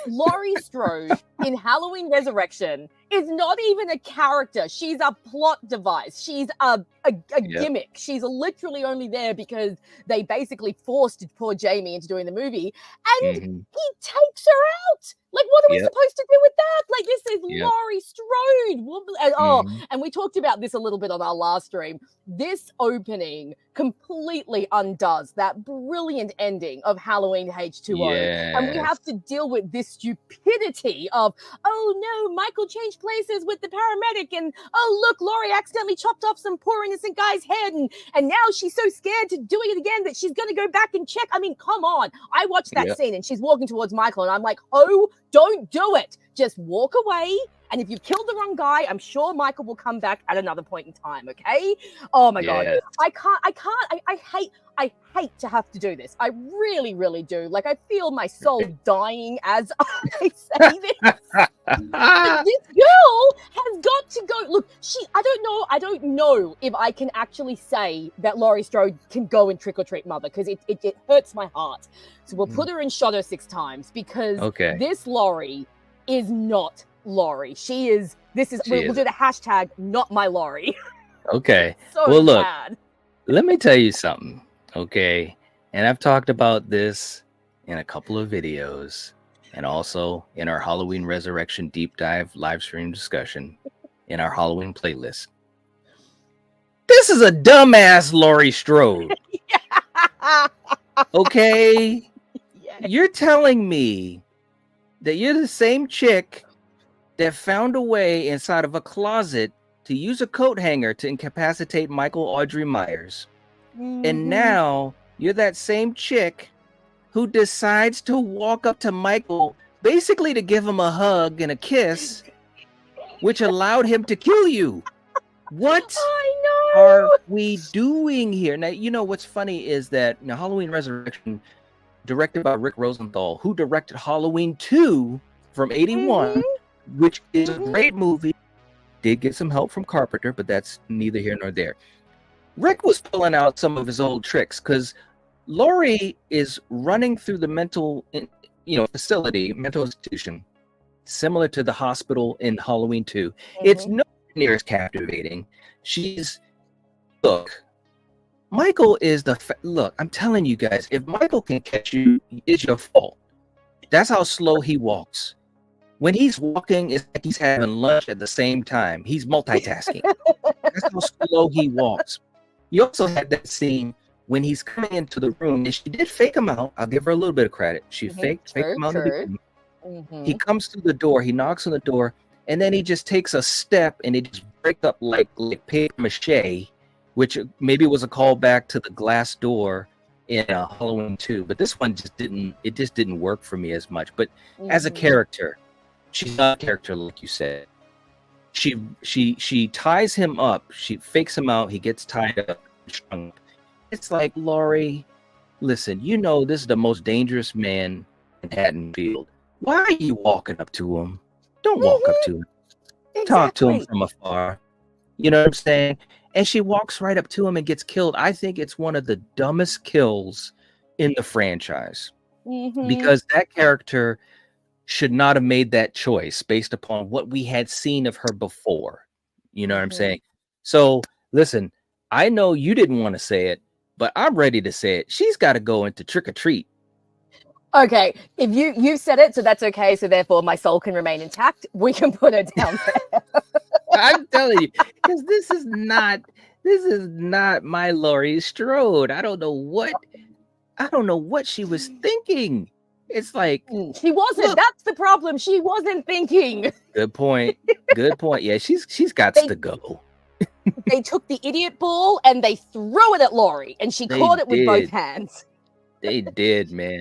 Laurie Strode in Halloween Resurrection is not even a character. She's a plot device. She's a gimmick. She's literally only there because they basically forced poor Jamie into doing the movie. And he takes her out. Like, what are we supposed to do with that? Like, this is Laurie Strode. And we talked about this a little bit on our last stream. This opening completely undone does that brilliant ending of Halloween H2O. And we have to deal with this stupidity of, oh no, Michael changed places with the paramedic, and oh look, Laurie accidentally chopped off some poor innocent guy's head, and now she's so scared to do it again that she's going to go back and check. I mean, come on. I watched that scene and she's walking towards Michael and I'm like, oh, don't do it. Just walk away. And if you've killed the wrong guy, I'm sure Michael will come back at another point in time. Okay. Oh my God. I hate to have to do this. I really, really do. Like, I feel my soul dying as I say this. But this girl has got to go. Look, I don't know if I can actually say that Laurie Strode can go in Trick or Treat Mother, because it hurts my heart. So we'll put her in Shot Her 6 times, because this Laurie is not Laurie. We'll do the hashtag not my Laurie. Okay. So well, look, bad. Let me tell you something. Okay. And I've talked about this in a couple of videos and also in our Halloween Resurrection deep dive live stream discussion in our Halloween playlist. This is a dumbass Laurie Strode. Okay. You're telling me that you're the same chick that found a way inside of a closet to use a coat hanger to incapacitate Michael Audrey Myers. And now you're that same chick who decides to walk up to Michael basically to give him a hug and a kiss, which allowed him to kill you. What are we doing here? Now, you know what's funny is that Halloween Resurrection, directed by Rick Rosenthal, who directed Halloween 2 from 81, which is a great movie, did get some help from Carpenter, but that's neither here nor there. Rick was pulling out some of his old tricks, because Laurie is running through the mental institution, similar to the hospital in Halloween 2. It's nowhere near as captivating. Michael is look, I'm telling you guys, if Michael can catch you, it's your fault. That's how slow he walks. When he's walking, it's like he's having lunch at the same time. He's multitasking. That's how slow he walks. You also had that scene when he's coming into the room, and she did fake him out. I'll give her a little bit of credit. She faked him out. He comes through the door, he knocks on the door, and then he just takes a step and it just breaks up like paper mache, which maybe was a callback to the glass door in Halloween 2. But this one just didn't work for me as much. But as a character, she's not a character like you said. She ties him up, she fakes him out, he gets tied up, shrunk. It's like, Laurie, listen, this is the most dangerous man in Haddonfield. Why are you walking up to him? Don't walk up to him. Talk to him from afar. You know what I'm saying? And she walks right up to him and gets killed. I think it's one of the dumbest kills in the franchise, because that character should not have made that choice based upon what we had seen of her before. You know what I'm saying? So listen, I know you didn't want to say it, but I'm ready to say it. She's got to go into Trick or Treat. Okay, if you said it, so that's okay. So therefore, my soul can remain intact. We can put her down there. I'm telling you, because this is not my Laurie Strode. I don't know what she was thinking. It's like, she wasn't. Look, that's the problem. She wasn't thinking. Good point. Yeah, she's got to go. They took the idiot ball and they threw it at Laurie, and she caught it with both hands. They did, man.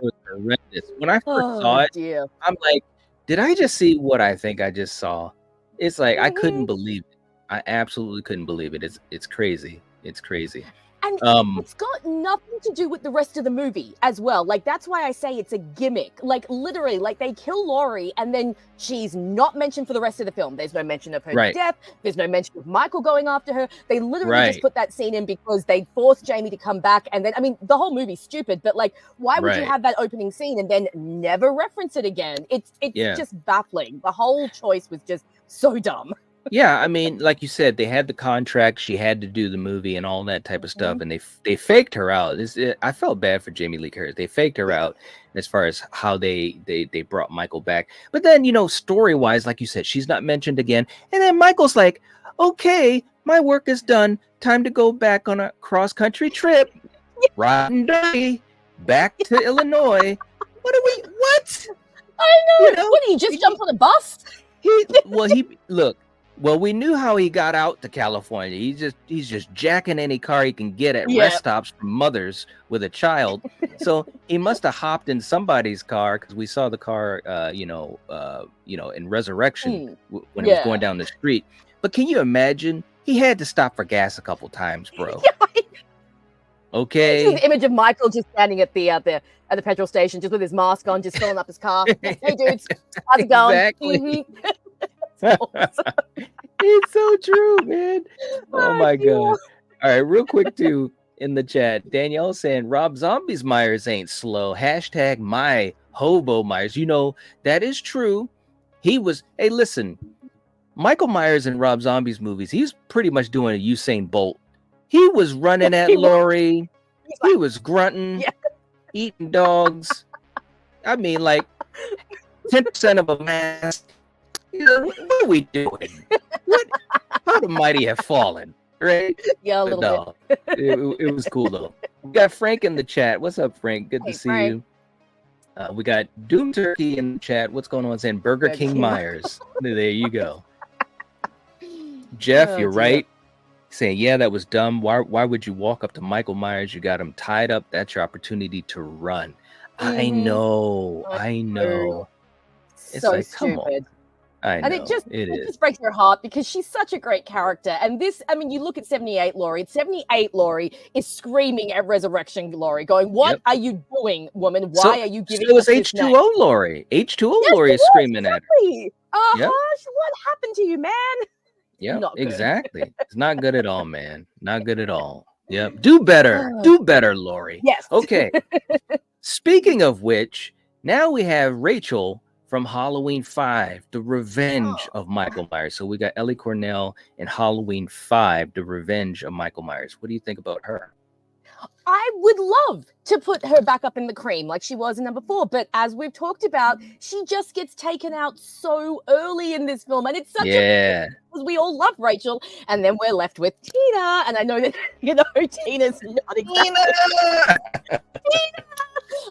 It was horrendous. When I first saw it, I'm like, did I just see what I think I just saw? It's like, I couldn't believe it. I absolutely couldn't believe it. It's crazy. It's crazy. And it's got nothing to do with the rest of the movie as well. Like, that's why I say it's a gimmick. Like, literally, like, they kill Laurie and then she's not mentioned for the rest of the film. There's no mention of her death. There's no mention of Michael going after her. They literally just put that scene in because they forced Jamie to come back. And then, I mean, the whole movie's stupid, but like, why would you have that opening scene and then never reference it again? It's just baffling. The whole choice was just so dumb. Yeah, I mean, like you said, they had the contract. She had to do the movie and all that type of stuff, and they faked her out. I felt bad for Jamie Lee Curtis. They faked her out as far as how they brought Michael back. But then, story wise, like you said, she's not mentioned again. And then Michael's like, "Okay, my work is done. Time to go back on a cross country trip." rotten dirty, back to Illinois. What? I know. What, did he just jump on a bus? Well, we knew how he got out to California. He's just jacking any car he can get at rest stops from mothers with a child. So he must have hopped in somebody's car, because we saw the car, in Resurrection when he was going down the street. But can you imagine? He had to stop for gas a couple times, bro. Okay. The image of Michael just standing at the petrol station, just with his mask on, just filling up his car. Hey, dudes, how's it going? Exactly. It's so true, man. Oh my God. All right, real quick too, in the chat, Danielle saying Rob Zombie's Myers ain't slow. # my Hobo Myers. That is true. He was, hey, listen, Michael Myers in Rob Zombie's movies, he's pretty much doing a Usain Bolt. He was running at Laurie. He was grunting, eating dogs. I mean, like 10% of a mask. What are we doing? How the mighty have fallen, right? Yeah, a little bit. It was cool though. We got Frank in the chat. What's up, Frank? Good to see you. We got Doom Turkey in the chat. What's going on? Saying Burger King Myers. There you go. Jeff, you're right. Saying, yeah, that was dumb. Why would you walk up to Michael Myers? You got him tied up. That's your opportunity to run. I know. It's so like, stupid. Come on. I know. And it just breaks your heart, because she's such a great character. And this, I mean, you look at 78 Laurie. 78 Laurie is screaming at Resurrection Laurie, going, "What are you doing, woman? Why are you giving?" So it was H2O Laurie. H2O Laurie is screaming at her. What happened to you, man? Yeah, exactly. It's not good at all, man. Not good at all. Yep. Do better. Do better, Laurie. Yes. Okay. Speaking of which, now we have Rachel from Halloween 5, The Revenge of Michael Myers. So we got Ellie Cornell in Halloween 5, The Revenge of Michael Myers. What do you think about her? I would love to put her back up in the cream like she was in number 4. But as we've talked about, she just gets taken out so early in this film. And it's such because we all love Rachel. And then we're left with Tina. And I know that, Tina's not exactly. Tina!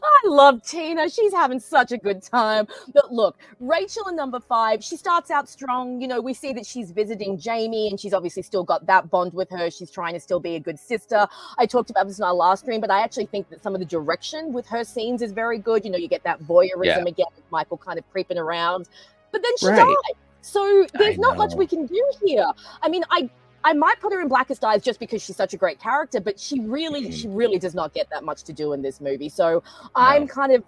I love Tina. She's having such a good time. But look, Rachel in number 5, she starts out strong. We see that she's visiting Jamie, and she's obviously still got that bond with her. She's trying to still be a good sister. I talked about this in our last stream, but I actually think that some of the direction with her scenes is very good. You get that voyeurism again with Michael kind of creeping around. But then she died. So there's not much we can do here. I mean, I might put her in Blackest Eyes just because she's such a great character, but she really does not get that much to do in this movie. So I'm kind of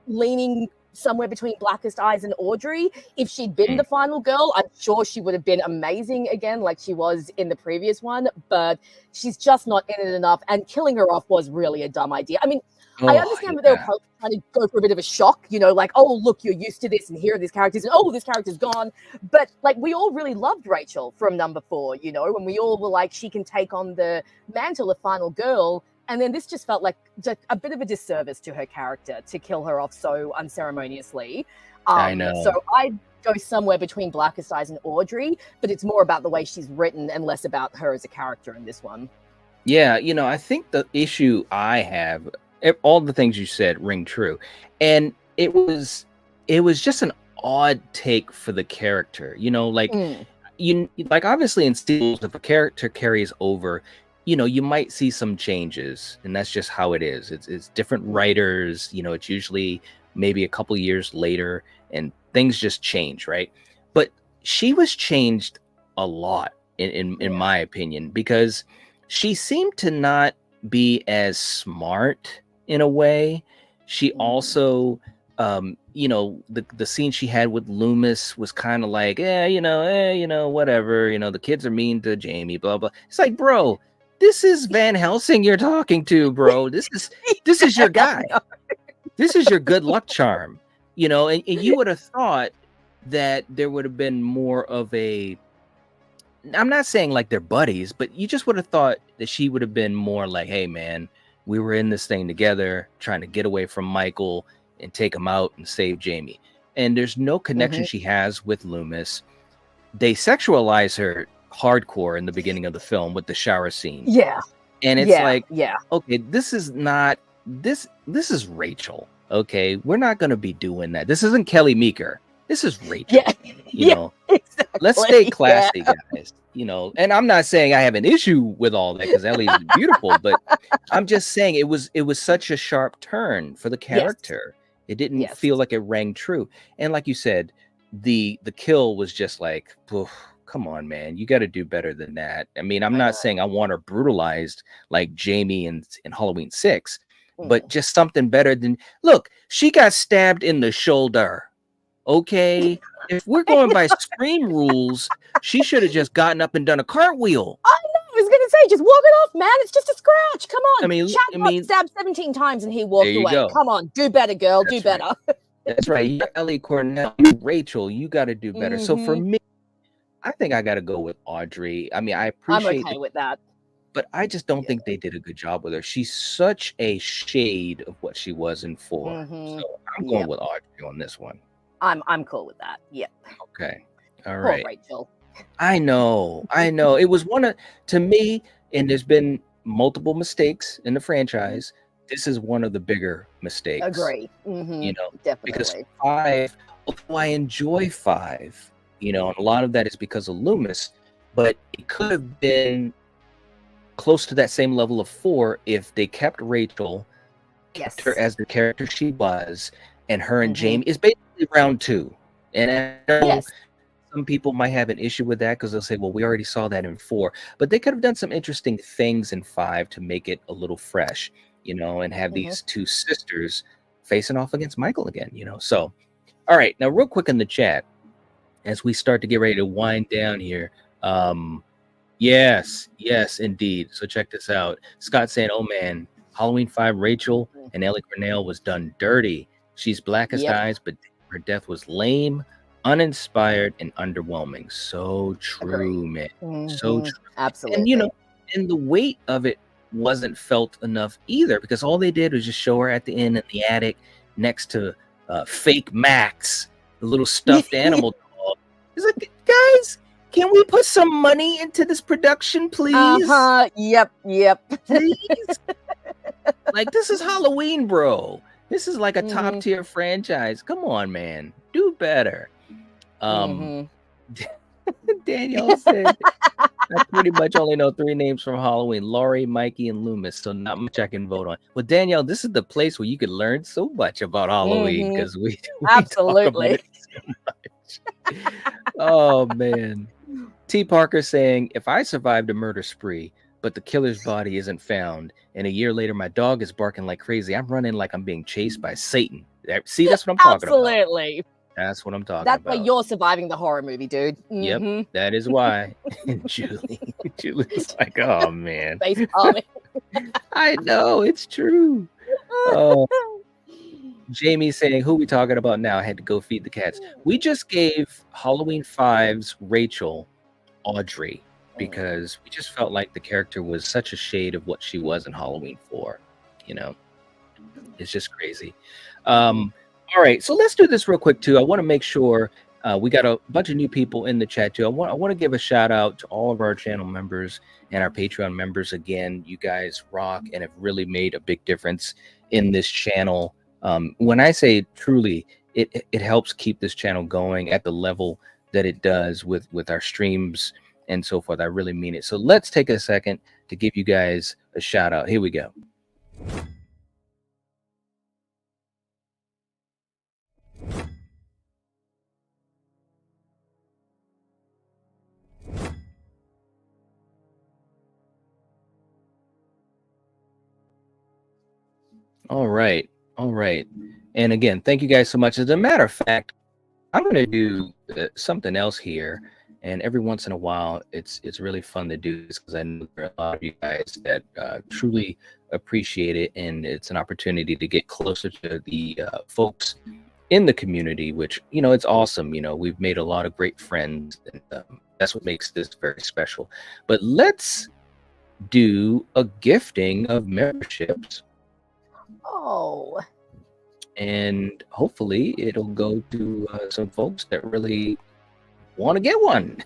leaning somewhere between Blackest Eyes and Audrey. If she'd been the final girl, I'm sure she would have been amazing again, like she was in the previous one, but she's just not in it enough. And killing her off was really a dumb idea. I mean, I understand that they were probably trying to go for a bit of a shock, like, oh, look, you're used to this, and here are these characters, and oh, this character's gone. But like, we all really loved Rachel from number 4, when we all were like, she can take on the mantle of final girl. And then this just felt like just a bit of a disservice to her character to kill her off so unceremoniously. I know. So I'd go somewhere between Blackest Eyes and Audrey, but it's more about the way she's written and less about her as a character in this one. Yeah, I think the issue I have, all the things you said ring true, and it was just an odd take for the character, like obviously in Steels, if a character carries over, you might see some changes, and that's just how it is. It's different writers, it's usually maybe a couple years later, and things just change, right? But she was changed a lot in my opinion, because she seemed to not be as smart in a way. She also, the scene she had with Loomis was kind of like, whatever, the kids are mean to Jamie, blah, blah. It's like, bro, this is Van Helsing you're talking to, bro. This is your guy. This is your good luck charm, and you would have thought that there would have been more of a, I'm not saying like they're buddies, but you just would have thought that she would have been more like, hey, man, we were in this thing together, trying to get away from Michael and take him out and save Jamie. And there's no connection she has with Loomis. They sexualize her hardcore in the beginning of the film with the shower scene. Yeah. And it's like, yeah. Okay, this is not this is Rachel. Okay, we're not gonna be doing that. This isn't Kelly Meeker. This is Rachel. Yeah. You know, Exactly. let's stay classy, guys. You know, and I'm not saying I have an issue with all that because Ellie's beautiful, but I'm just saying it was such a sharp turn for the character. It didn't feel like it rang true. And like you said, the kill was just like, come on, man, you got to do better than that. I mean, I'm not saying I want her brutalized like Jamie in Halloween 6, but just something better than, look, she got stabbed in the shoulder. Okay, if we're going by Scream rules, she should have just gotten up and done a cartwheel. I was gonna say, just walk it off, man. It's just a scratch. Come on. I mean, Chad got stabbed 17 times and he walked away. Go. Come on, do better, girl. That's do better. Right. That's right. You're Ellie Cornell, you're Rachel. You got to do better. So for me, I think I got to go with Audrey. I mean, I appreciate. I'm okay with that. But I just don't think they did a good job with her. She's such a shade of what she was in 4. So I'm going with Audrey on this one. I'm cool with that. Yeah. Okay. All right. Poor Rachel. I know. It was to me, and there's been multiple mistakes in the franchise. This is one of the bigger mistakes. Agree. You know, definitely. Because 5, although I enjoy 5, you know, and a lot of that is because of Loomis, but it could have been close to that same level of 4 if they kept Rachel, kept her as the character she was, and her and Jamie is basically round 2. And I know some people might have an issue with that because they'll say, well, we already saw that in 4. But they could have done some interesting things in 5 to make it a little fresh, you know, and have these 2 sisters facing off against Michael again, you know. So, all right. Now, real quick in the chat, as we start to get ready to wind down here. Yes, indeed. So check this out. Scott saying, oh, man, Halloween 5 Rachel and Ellie Cornell was done dirty. She's black as eyes, but her death was lame, uninspired, and underwhelming. So true, man. So true. Absolutely. And, you know, and the weight of it wasn't felt enough either because all they did was just show her at the end in the attic next to fake Max, the little stuffed animal dog. It's like, guys, can we put some money into this production, please? Yep. Please? Like, this is Halloween, bro. This is like a top tier franchise. Come on, man. Do better. Danielle said, I pretty much only know 3 names from Halloween: Laurie, Mikey, and Loomis. So not much I can vote on. Well, Danielle, this is the place where you could learn so much about Halloween because we absolutely talk about it so much. Oh man. T. Parker saying, if I survived a murder spree, but the killer's body isn't found, and a year later my dog is barking like crazy, I'm running like I'm being chased by Satan. See, that's what I'm talking about. Absolutely. That's what I'm talking about. That's why you're surviving the horror movie, dude. Yep, that is why. Julie's like, oh man. I know, it's true. Oh. Jamie saying, who we talking about now? I had to go feed the cats. We just gave Halloween 5's Rachel Audrey because we just felt like the character was such a shade of what she was in Halloween 4. You know, it's just crazy. All right, so let's do this real quick too. I want to make sure we got a bunch of new people in the chat too. I want to give a shout out to all of our channel members and our Patreon members. Again, you guys rock and have really made a big difference in this channel. When I say truly, it helps keep this channel going at the level that it does with our streams and so forth. I really mean it. So let's take a second to give you guys a shout out. Here we go. All right. And again, thank you guys so much. As a matter of fact, I'm going to do something else here. And every once in a while, it's really fun to do this because I know there are a lot of you guys that truly appreciate it. And it's an opportunity to get closer to the folks in the community, which, you know, it's awesome. You know, we've made a lot of great friends. And that's what makes this very special. But let's do a gifting of memberships. Oh. And hopefully it'll go to some folks that really want to get one.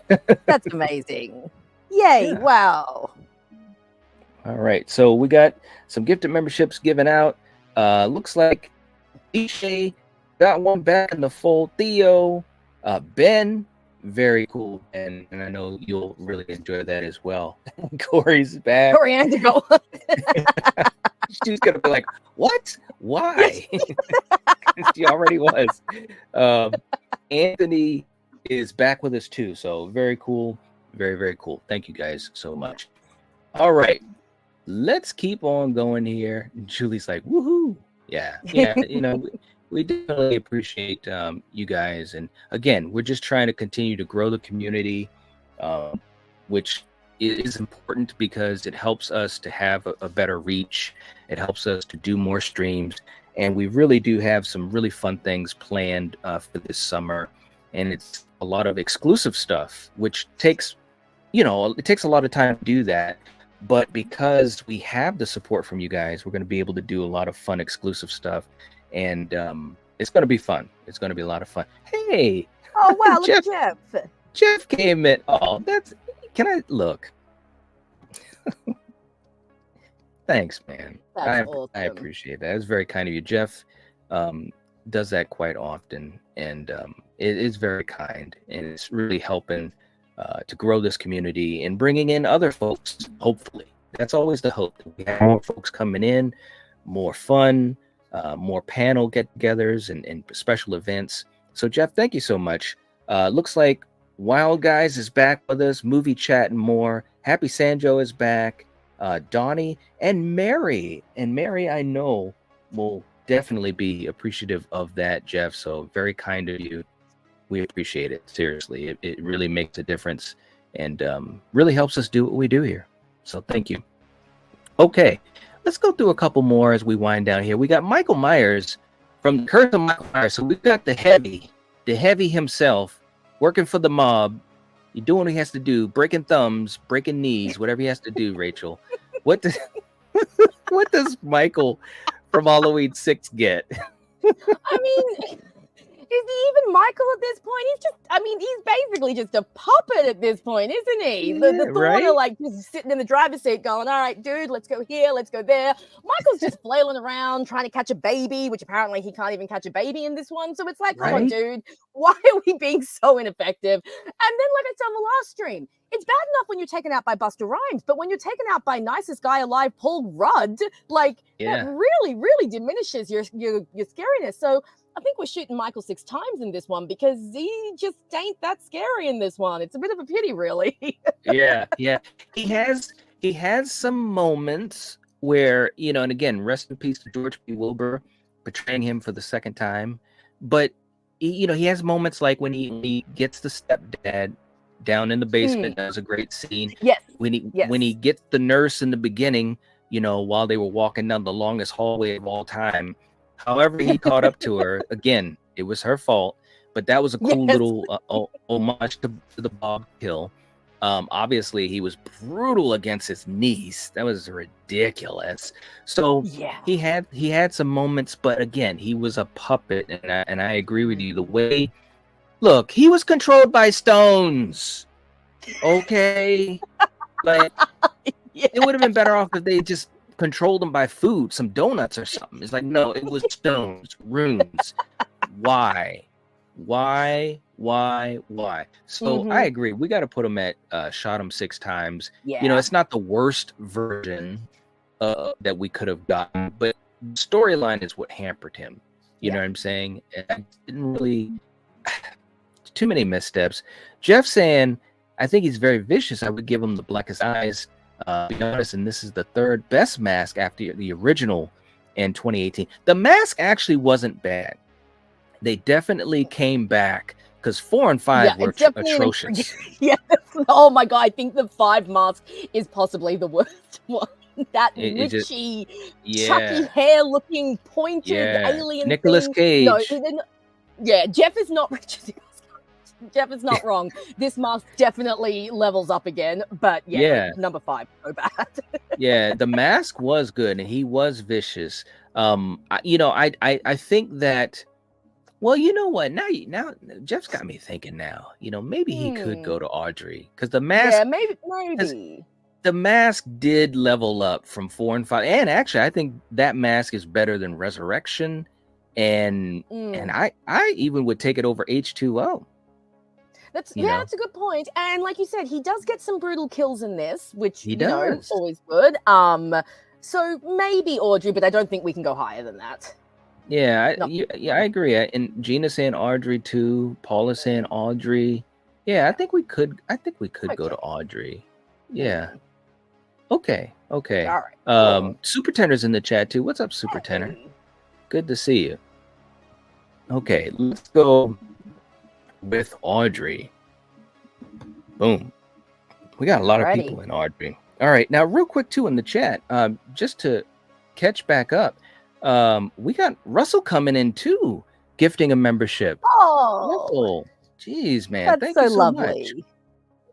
That's amazing. Yay. Yeah. Wow. All right. So we got some gifted memberships given out. Looks like DJ got one back in the fold. Theo, Ben, very cool. And I know you'll really enjoy that as well. Corey's back. Coriander. She's going to be like, what? Why? She already was. Anthony is back with us too. So very cool. Very, very cool. Thank you guys so much. All right. Let's keep on going here. Julie's like, woohoo. Yeah. You know, we definitely appreciate you guys. And again, we're just trying to continue to grow the community, which is important because it helps us to have a better reach. It helps us to do more streams. And we really do have some really fun things planned for this summer. And it's a lot of exclusive stuff, which takes, it takes a lot of time to do that. But because we have the support from you guys, we're going to be able to do a lot of fun exclusive stuff. And it's going to be fun. It's going to be a lot of fun. Hey. Oh, wow. Look at Jeff. Jeff came in. Oh, can I look? Thanks, man. Awesome. I appreciate that. It's very kind of you. Jeff does that quite often. And it is very kind. And it's really helping to grow this community and bringing in other folks, hopefully. That's always the hope. We have more folks coming in, more fun, more panel get-togethers and special events. So, Jeff, thank you so much. Looks like Wild Guys is back with us, movie chat and more. Happy Sanjo is back. Donnie and Mary. And Mary, I know, will definitely be appreciative of that, Jeff. So very kind of you. We appreciate it. Seriously, it really makes a difference and really helps us do what we do here. So thank you. Okay, let's go through a couple more as we wind down here. We got Michael Myers from the Curse of Michael Myers. So we've got the heavy himself working for the mob. He's doing what he has to do, breaking thumbs, breaking knees, whatever he has to do, Rachel. What does Michael from Halloween 6 get? I mean, is he even Michael at this point? He's basically just a puppet at this point, isn't he? The thought right? of like just sitting in the driver's seat going, all right, dude, let's go here, let's go there. Michael's just flailing around trying to catch a baby, which apparently he can't even catch a baby in this one. So it's like, come on, dude, why are we being so ineffective? And then like I said on the last stream, it's bad enough when you're taken out by Busta Rhymes, but when you're taken out by nicest guy alive, Paul Rudd, that really, really diminishes your scariness. So I think we're shooting Michael 6 times in this one because he just ain't that scary in this one. It's a bit of a pity, really. Yeah. He has some moments where, and again, rest in peace to George P. Wilbur, portraying him for the second time. But, he has moments like when he gets the stepdad down in the basement. That was a great scene. Yes. When he gets the nurse in the beginning, while they were walking down the longest hallway of all time. However, he caught up to her. Again, it was her fault, but that was a cool little homage to the Bob kill. Obviously, he was brutal against his niece. That was ridiculous. So he had some moments, but again, he was a puppet, and I agree with you. The way, look, he was controlled by stones. Okay, like it would have been better off if they just controlled them by food, some donuts or something. It's like, no, it was stones, runes. Why? So I agree. We got to put him at shot him 6 times. Yeah. It's not the worst version that we could have gotten, but storyline is what hampered him. You know what I'm saying? And I didn't really too many missteps. Jeff saying, I think he's very vicious. I would give him the blackest eyes. Be honest, and this is the 3rd best mask after the original in 2018. The mask actually wasn't bad. They definitely came back because 4 and 5 were atrocious. Oh my god, I think the 5 mask is possibly the worst one. That witchy, chucky hair looking pointed alien Nicolas Cage. No, Jeff is not Richard. Jeff is not wrong. This mask definitely levels up again, but number 5, so bad. The mask was good and he was vicious. I think that, well, you know what? Now Jeff's got me thinking now. Maybe he could go to Audrey because the mask. Yeah, maybe. the mask did level up from 4 and 5, and actually, I think that mask is better than Resurrection, and I even would take it over H2O. That's a good point. And like you said, he does get some brutal kills in this, which he does. Always good. So maybe Audrey, but I don't think we can go higher than that. Yeah, I agree. And Gina saying Audrey too. Paula saying Audrey. Yeah, I think we could go to Audrey. Yeah. Okay. All right. Super Tenor's in the chat too. What's up, Super Tenor? Good to see you. Okay, let's go with Audrey. Boom. We got a lot of people in Audrey. All right, now real quick too in the chat, just to catch back up, we got Russell coming in too, gifting a membership. Oh, jeez, man, that's thank so you so lovely.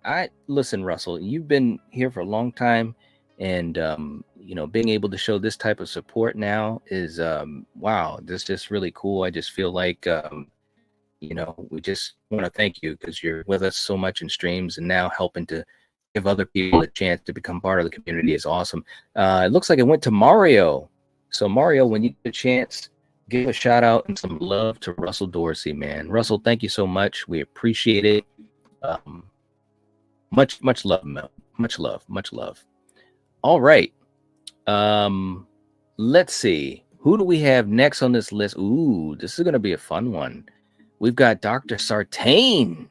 much. Listen, Russell, you've been here for a long time, and being able to show this type of support now is wow, this is just really cool. I just feel like we just want to thank you because you're with us so much in streams, and now helping to give other people a chance to become part of the community is awesome. It looks like it went to Mario. So Mario, when you get a chance, give a shout out and some love to Russell Dorsey, man. Russell, thank you so much. We appreciate it. Much love, Mel. Much love. All right. Let's see. Who do we have next on this list? Ooh, this is going to be a fun one. We've got Dr. Sartain.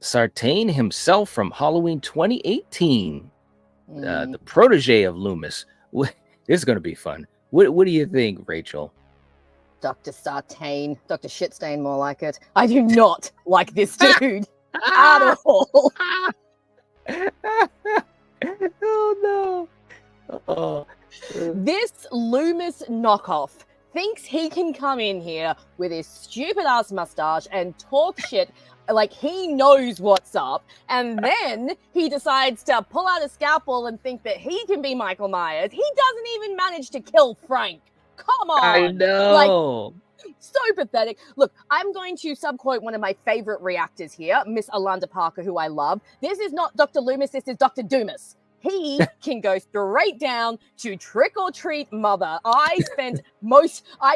Sartain himself from Halloween 2018. The protege of Loomis. This is going to be fun. What do you think, Rachel? Dr. Sartain. Dr. Shitstain, more like it. I do not like this dude at all. Oh, no. Oh. This Loomis knockoff thinks he can come in here with his stupid ass mustache and talk shit like he knows what's up, and then he decides to pull out a scalpel and think that he can be Michael Myers. He doesn't even manage to kill Frank. Come on. I know. So pathetic. Look, I'm going to subquote one of my favorite reactors here, Miss Alanda Parker, who I love. This is not Dr. Loomis, this is Dr. Doomis. He can go straight down to Trick or Treat Mother. I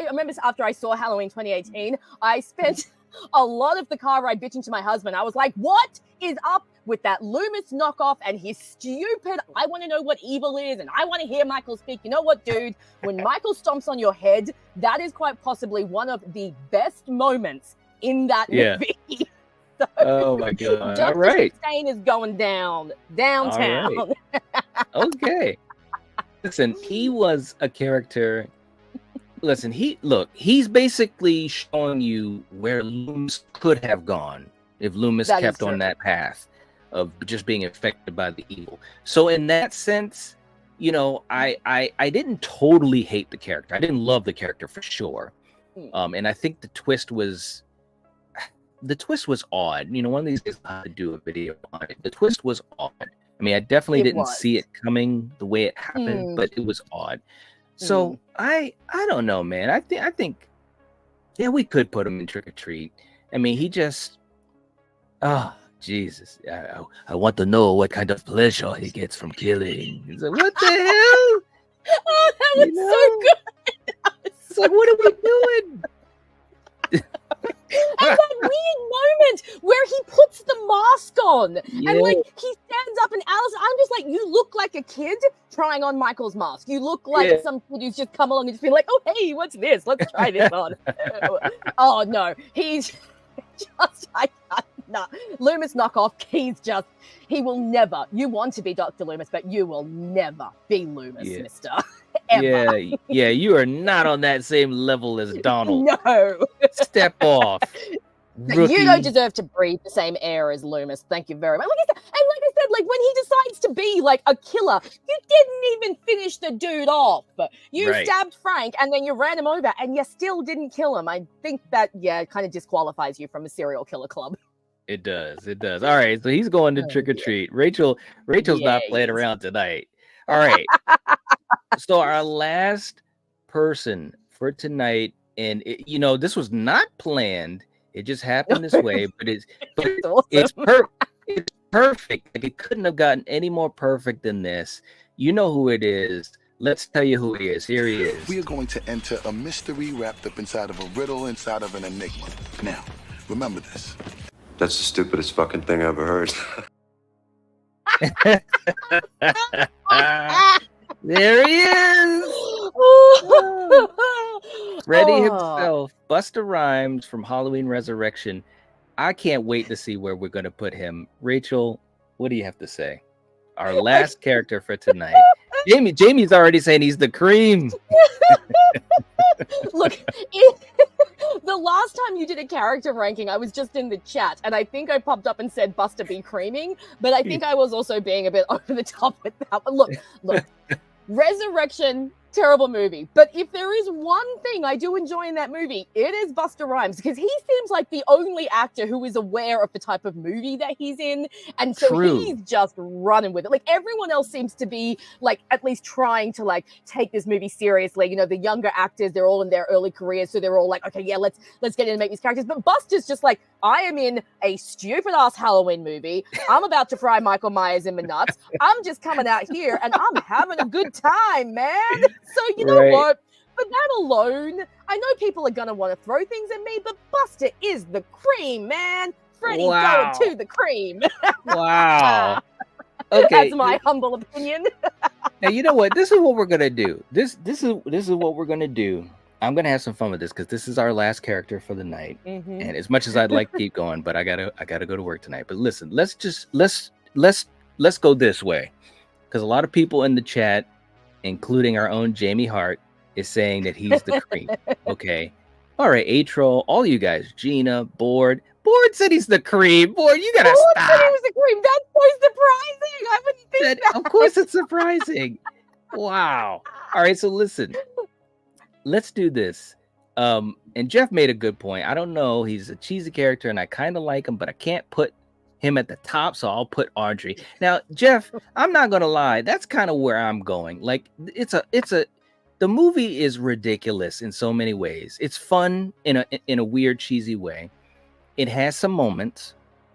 remember after I saw Halloween 2018, I spent a lot of the car ride bitching to my husband. I was like, what is up with that Loomis knockoff and his stupid, I want to know what evil is and I want to hear Michael speak. You know what, dude? When Michael stomps on your head, that is quite possibly one of the best moments in that movie. So, oh my God. Dr. All right. Shane is going downtown. Right. Okay. Listen, he was a character. Listen, he's basically showing you where Loomis could have gone if Loomis kept on that path of just being affected by the evil. So in that sense, I didn't totally hate the character. I didn't love the character for sure. And I think the twist was odd. One of these days I have to do a video on it. The twist was odd. I mean, I definitely didn't see it coming the way it happened, but it was odd. So I don't know, man. I think we could put him in Trick or Treat. I mean, he just Jesus. I want to know what kind of pleasure he gets from killing. He's like, what the hell? Oh, that was so good. It's like, what are we doing? And that weird moment where he puts the mask on and he stands up and Alice, I'm just like, you look like a kid trying on Michael's mask. You look like some kid who's just come along and just been like, oh, hey, what's this? Let's try this on. Oh, no. He's just, Loomis knockoff. He will never, you want to be Dr. Loomis, but you will never be Loomis, mister. Ever. Yeah, you are not on that same level as Donald. No. Step off. Rookie. You don't deserve to breathe the same air as Loomis. Thank you very much. Like I said, when he decides to be like a killer, you didn't even finish the dude off. You stabbed Frank and then you ran him over and you still didn't kill him. I think that, kind of disqualifies you from a serial killer club. It does. All right, so he's going to Trick or Treat. Rachel's not playing around tonight. All right. So our last person for tonight, and this was not planned. It just happened this way, but it's perfect. Like, it couldn't have gotten any more perfect than this. You know who it is. Let's tell you who he is. Here he is. We are going to enter a mystery wrapped up inside of a riddle, inside of an enigma. Now, remember this. That's the stupidest fucking thing I ever heard. There he is. Freddy himself, Busta Rhymes from Halloween Resurrection. I can't wait to see where we're going to put him. Rachel, what do you have to say? Our last character for tonight. Jamie's already saying he's the cream. Look, the last time you did a character ranking, I was just in the chat, and I think I popped up and said Busta be creaming, but I think I was also being a bit over the top with that one. Look, Resurrection, terrible movie. But if there is one thing I do enjoy in that movie, it is Busta Rhymes, because he seems like the only actor who is aware of the type of movie that he's in. And so he's just running with it. Like, everyone else seems to be, like, at least trying to, like, take this movie seriously. You know, the younger actors, they're all in their early careers, so they're all like, okay, yeah, let's get in and make these characters. But Busta's just like, I am in a stupid-ass Halloween movie. I'm about to fry Michael Myers in my nuts. I'm just coming out here, and I'm having a good time, man. So you know what? For that alone, I know people are going to want to throw things at me, but Busta is the cream, man. Freddie's going to the cream. Wow. Okay. That's my humble opinion. Now, you know what? This is what we're going to do. This is what we're going to do. I'm going to have some fun with this because this is our last character for the night. Mm-hmm. And as much as I'd like to keep going, but I gotta go to work tonight. But listen, let's go this way. Because a lot of people in the chat, including our own Jamie Hart, is saying that he's the cream. Okay. All right, Atrol, all you guys, Gina, Board said he's the cream. Board, you gotta stop. Said he was the cream. That's so surprising. I wouldn't think that. Of course it's surprising. Wow. All right, so listen. Let's do this. And Jeff made a good point. I don't know. He's a cheesy character, and I kind of like him, but I can't put him at the top, so I'll put Audrey. Now, Jeff, I'm not gonna lie. That's kind of where I'm going. Like, the movie is ridiculous in so many ways. It's fun in a weird, cheesy way. It has some moments,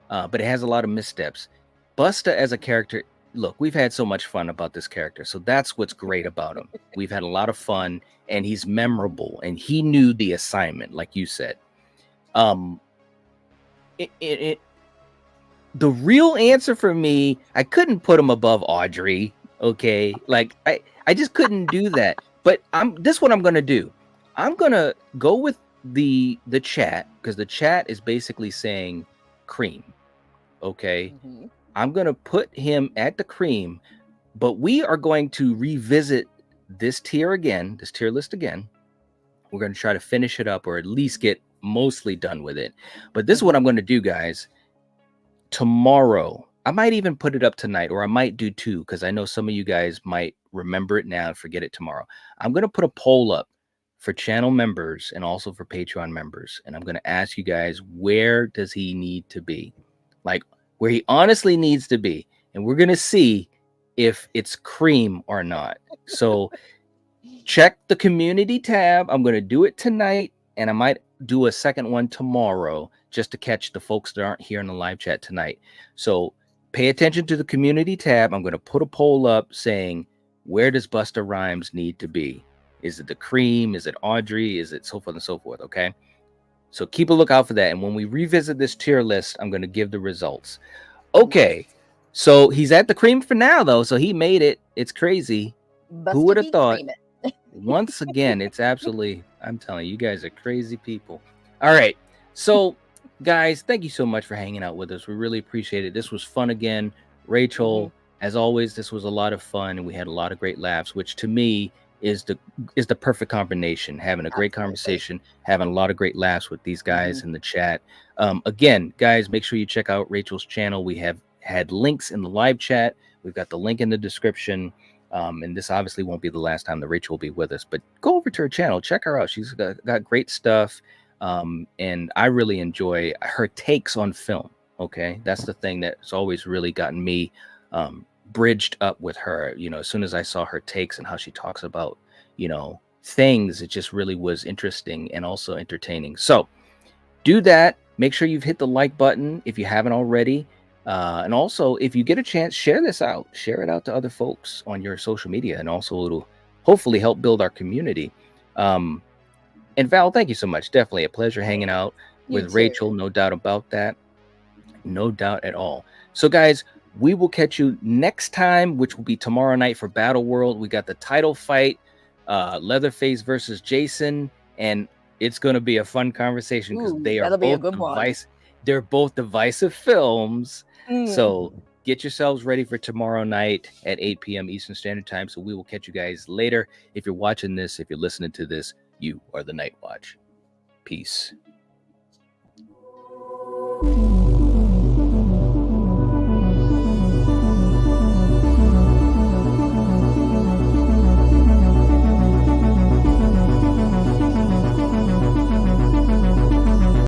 but it has a lot of missteps. Busta as a character, look, we've had so much fun about this character, so that's what's great about him. We've had a lot of fun, and he's memorable, and he knew the assignment, like you said. The real answer for me, I couldn't put him above Audrey. Okay, like I just couldn't do that. But this is what I'm gonna do. I'm gonna go with the chat, because the chat is basically saying cream. Okay, I'm gonna put him at the cream, but we are going to revisit this tier list again. We're gonna try to finish it up, or at least get mostly done with it. But this is what I'm gonna do, guys. Tomorrow, I might even put it up tonight, or I might do two, because I know some of you guys might remember it now and forget it tomorrow. I'm going to put a poll up for channel members and also for Patreon members, and I'm going to ask you guys, where does he need to be? Like, where he honestly needs to be. And we're going to see if it's cream or not. So check the community tab. I'm going to do it tonight, and I might do a second one tomorrow, just to catch the folks that aren't here in the live chat tonight. So pay attention to the community tab. I'm going to put a poll up saying, where does Busta Rhymes need to be? Is it the cream? Is it Audrey? Is it so forth and so forth? Okay. So keep a lookout for that. And when we revisit this tier list, I'm going to give the results. Okay. So he's at the cream for now, though. So he made it. It's crazy. Who would have thought? Once again, it's absolutely, I'm telling you, you guys are crazy people. All right. So, guys, thank you so much for hanging out with us. We really appreciate it. This was fun again. Rachel, as always, this was a lot of fun, and we had a lot of great laughs, which to me is the perfect combination. Having a great conversation, having a lot of great laughs with these guys in the chat. Again, guys, make sure you check out Rachel's channel. We have had links in the live chat. We've got the link in the description. And this obviously won't be the last time that Rachel will be with us, but go over to her channel, check her out. She's got great stuff. And I really enjoy her takes on film. Okay. That's the thing that's always really gotten me, bridged up with her. You know, as soon as I saw her takes and how she talks about, you know, things, it just really was interesting and also entertaining. So do that. Make sure you've hit the like button if you haven't already. And also, if you get a chance, share this out. Share it out to other folks on your social media. And also, it'll hopefully help build our community. And Val, thank you so much. Definitely a pleasure hanging out with Rachel. No doubt about that. No doubt at all. So, guys, we will catch you next time, which will be tomorrow night for Battle World. We got the title fight, Leatherface versus Jason, and it's going to be a fun conversation because they're both divisive films. So get yourselves ready for tomorrow night at 8 p.m. Eastern Standard Time. So we will catch you guys later. If you're watching this, if you're listening to this, you are the Night Watch. Peace.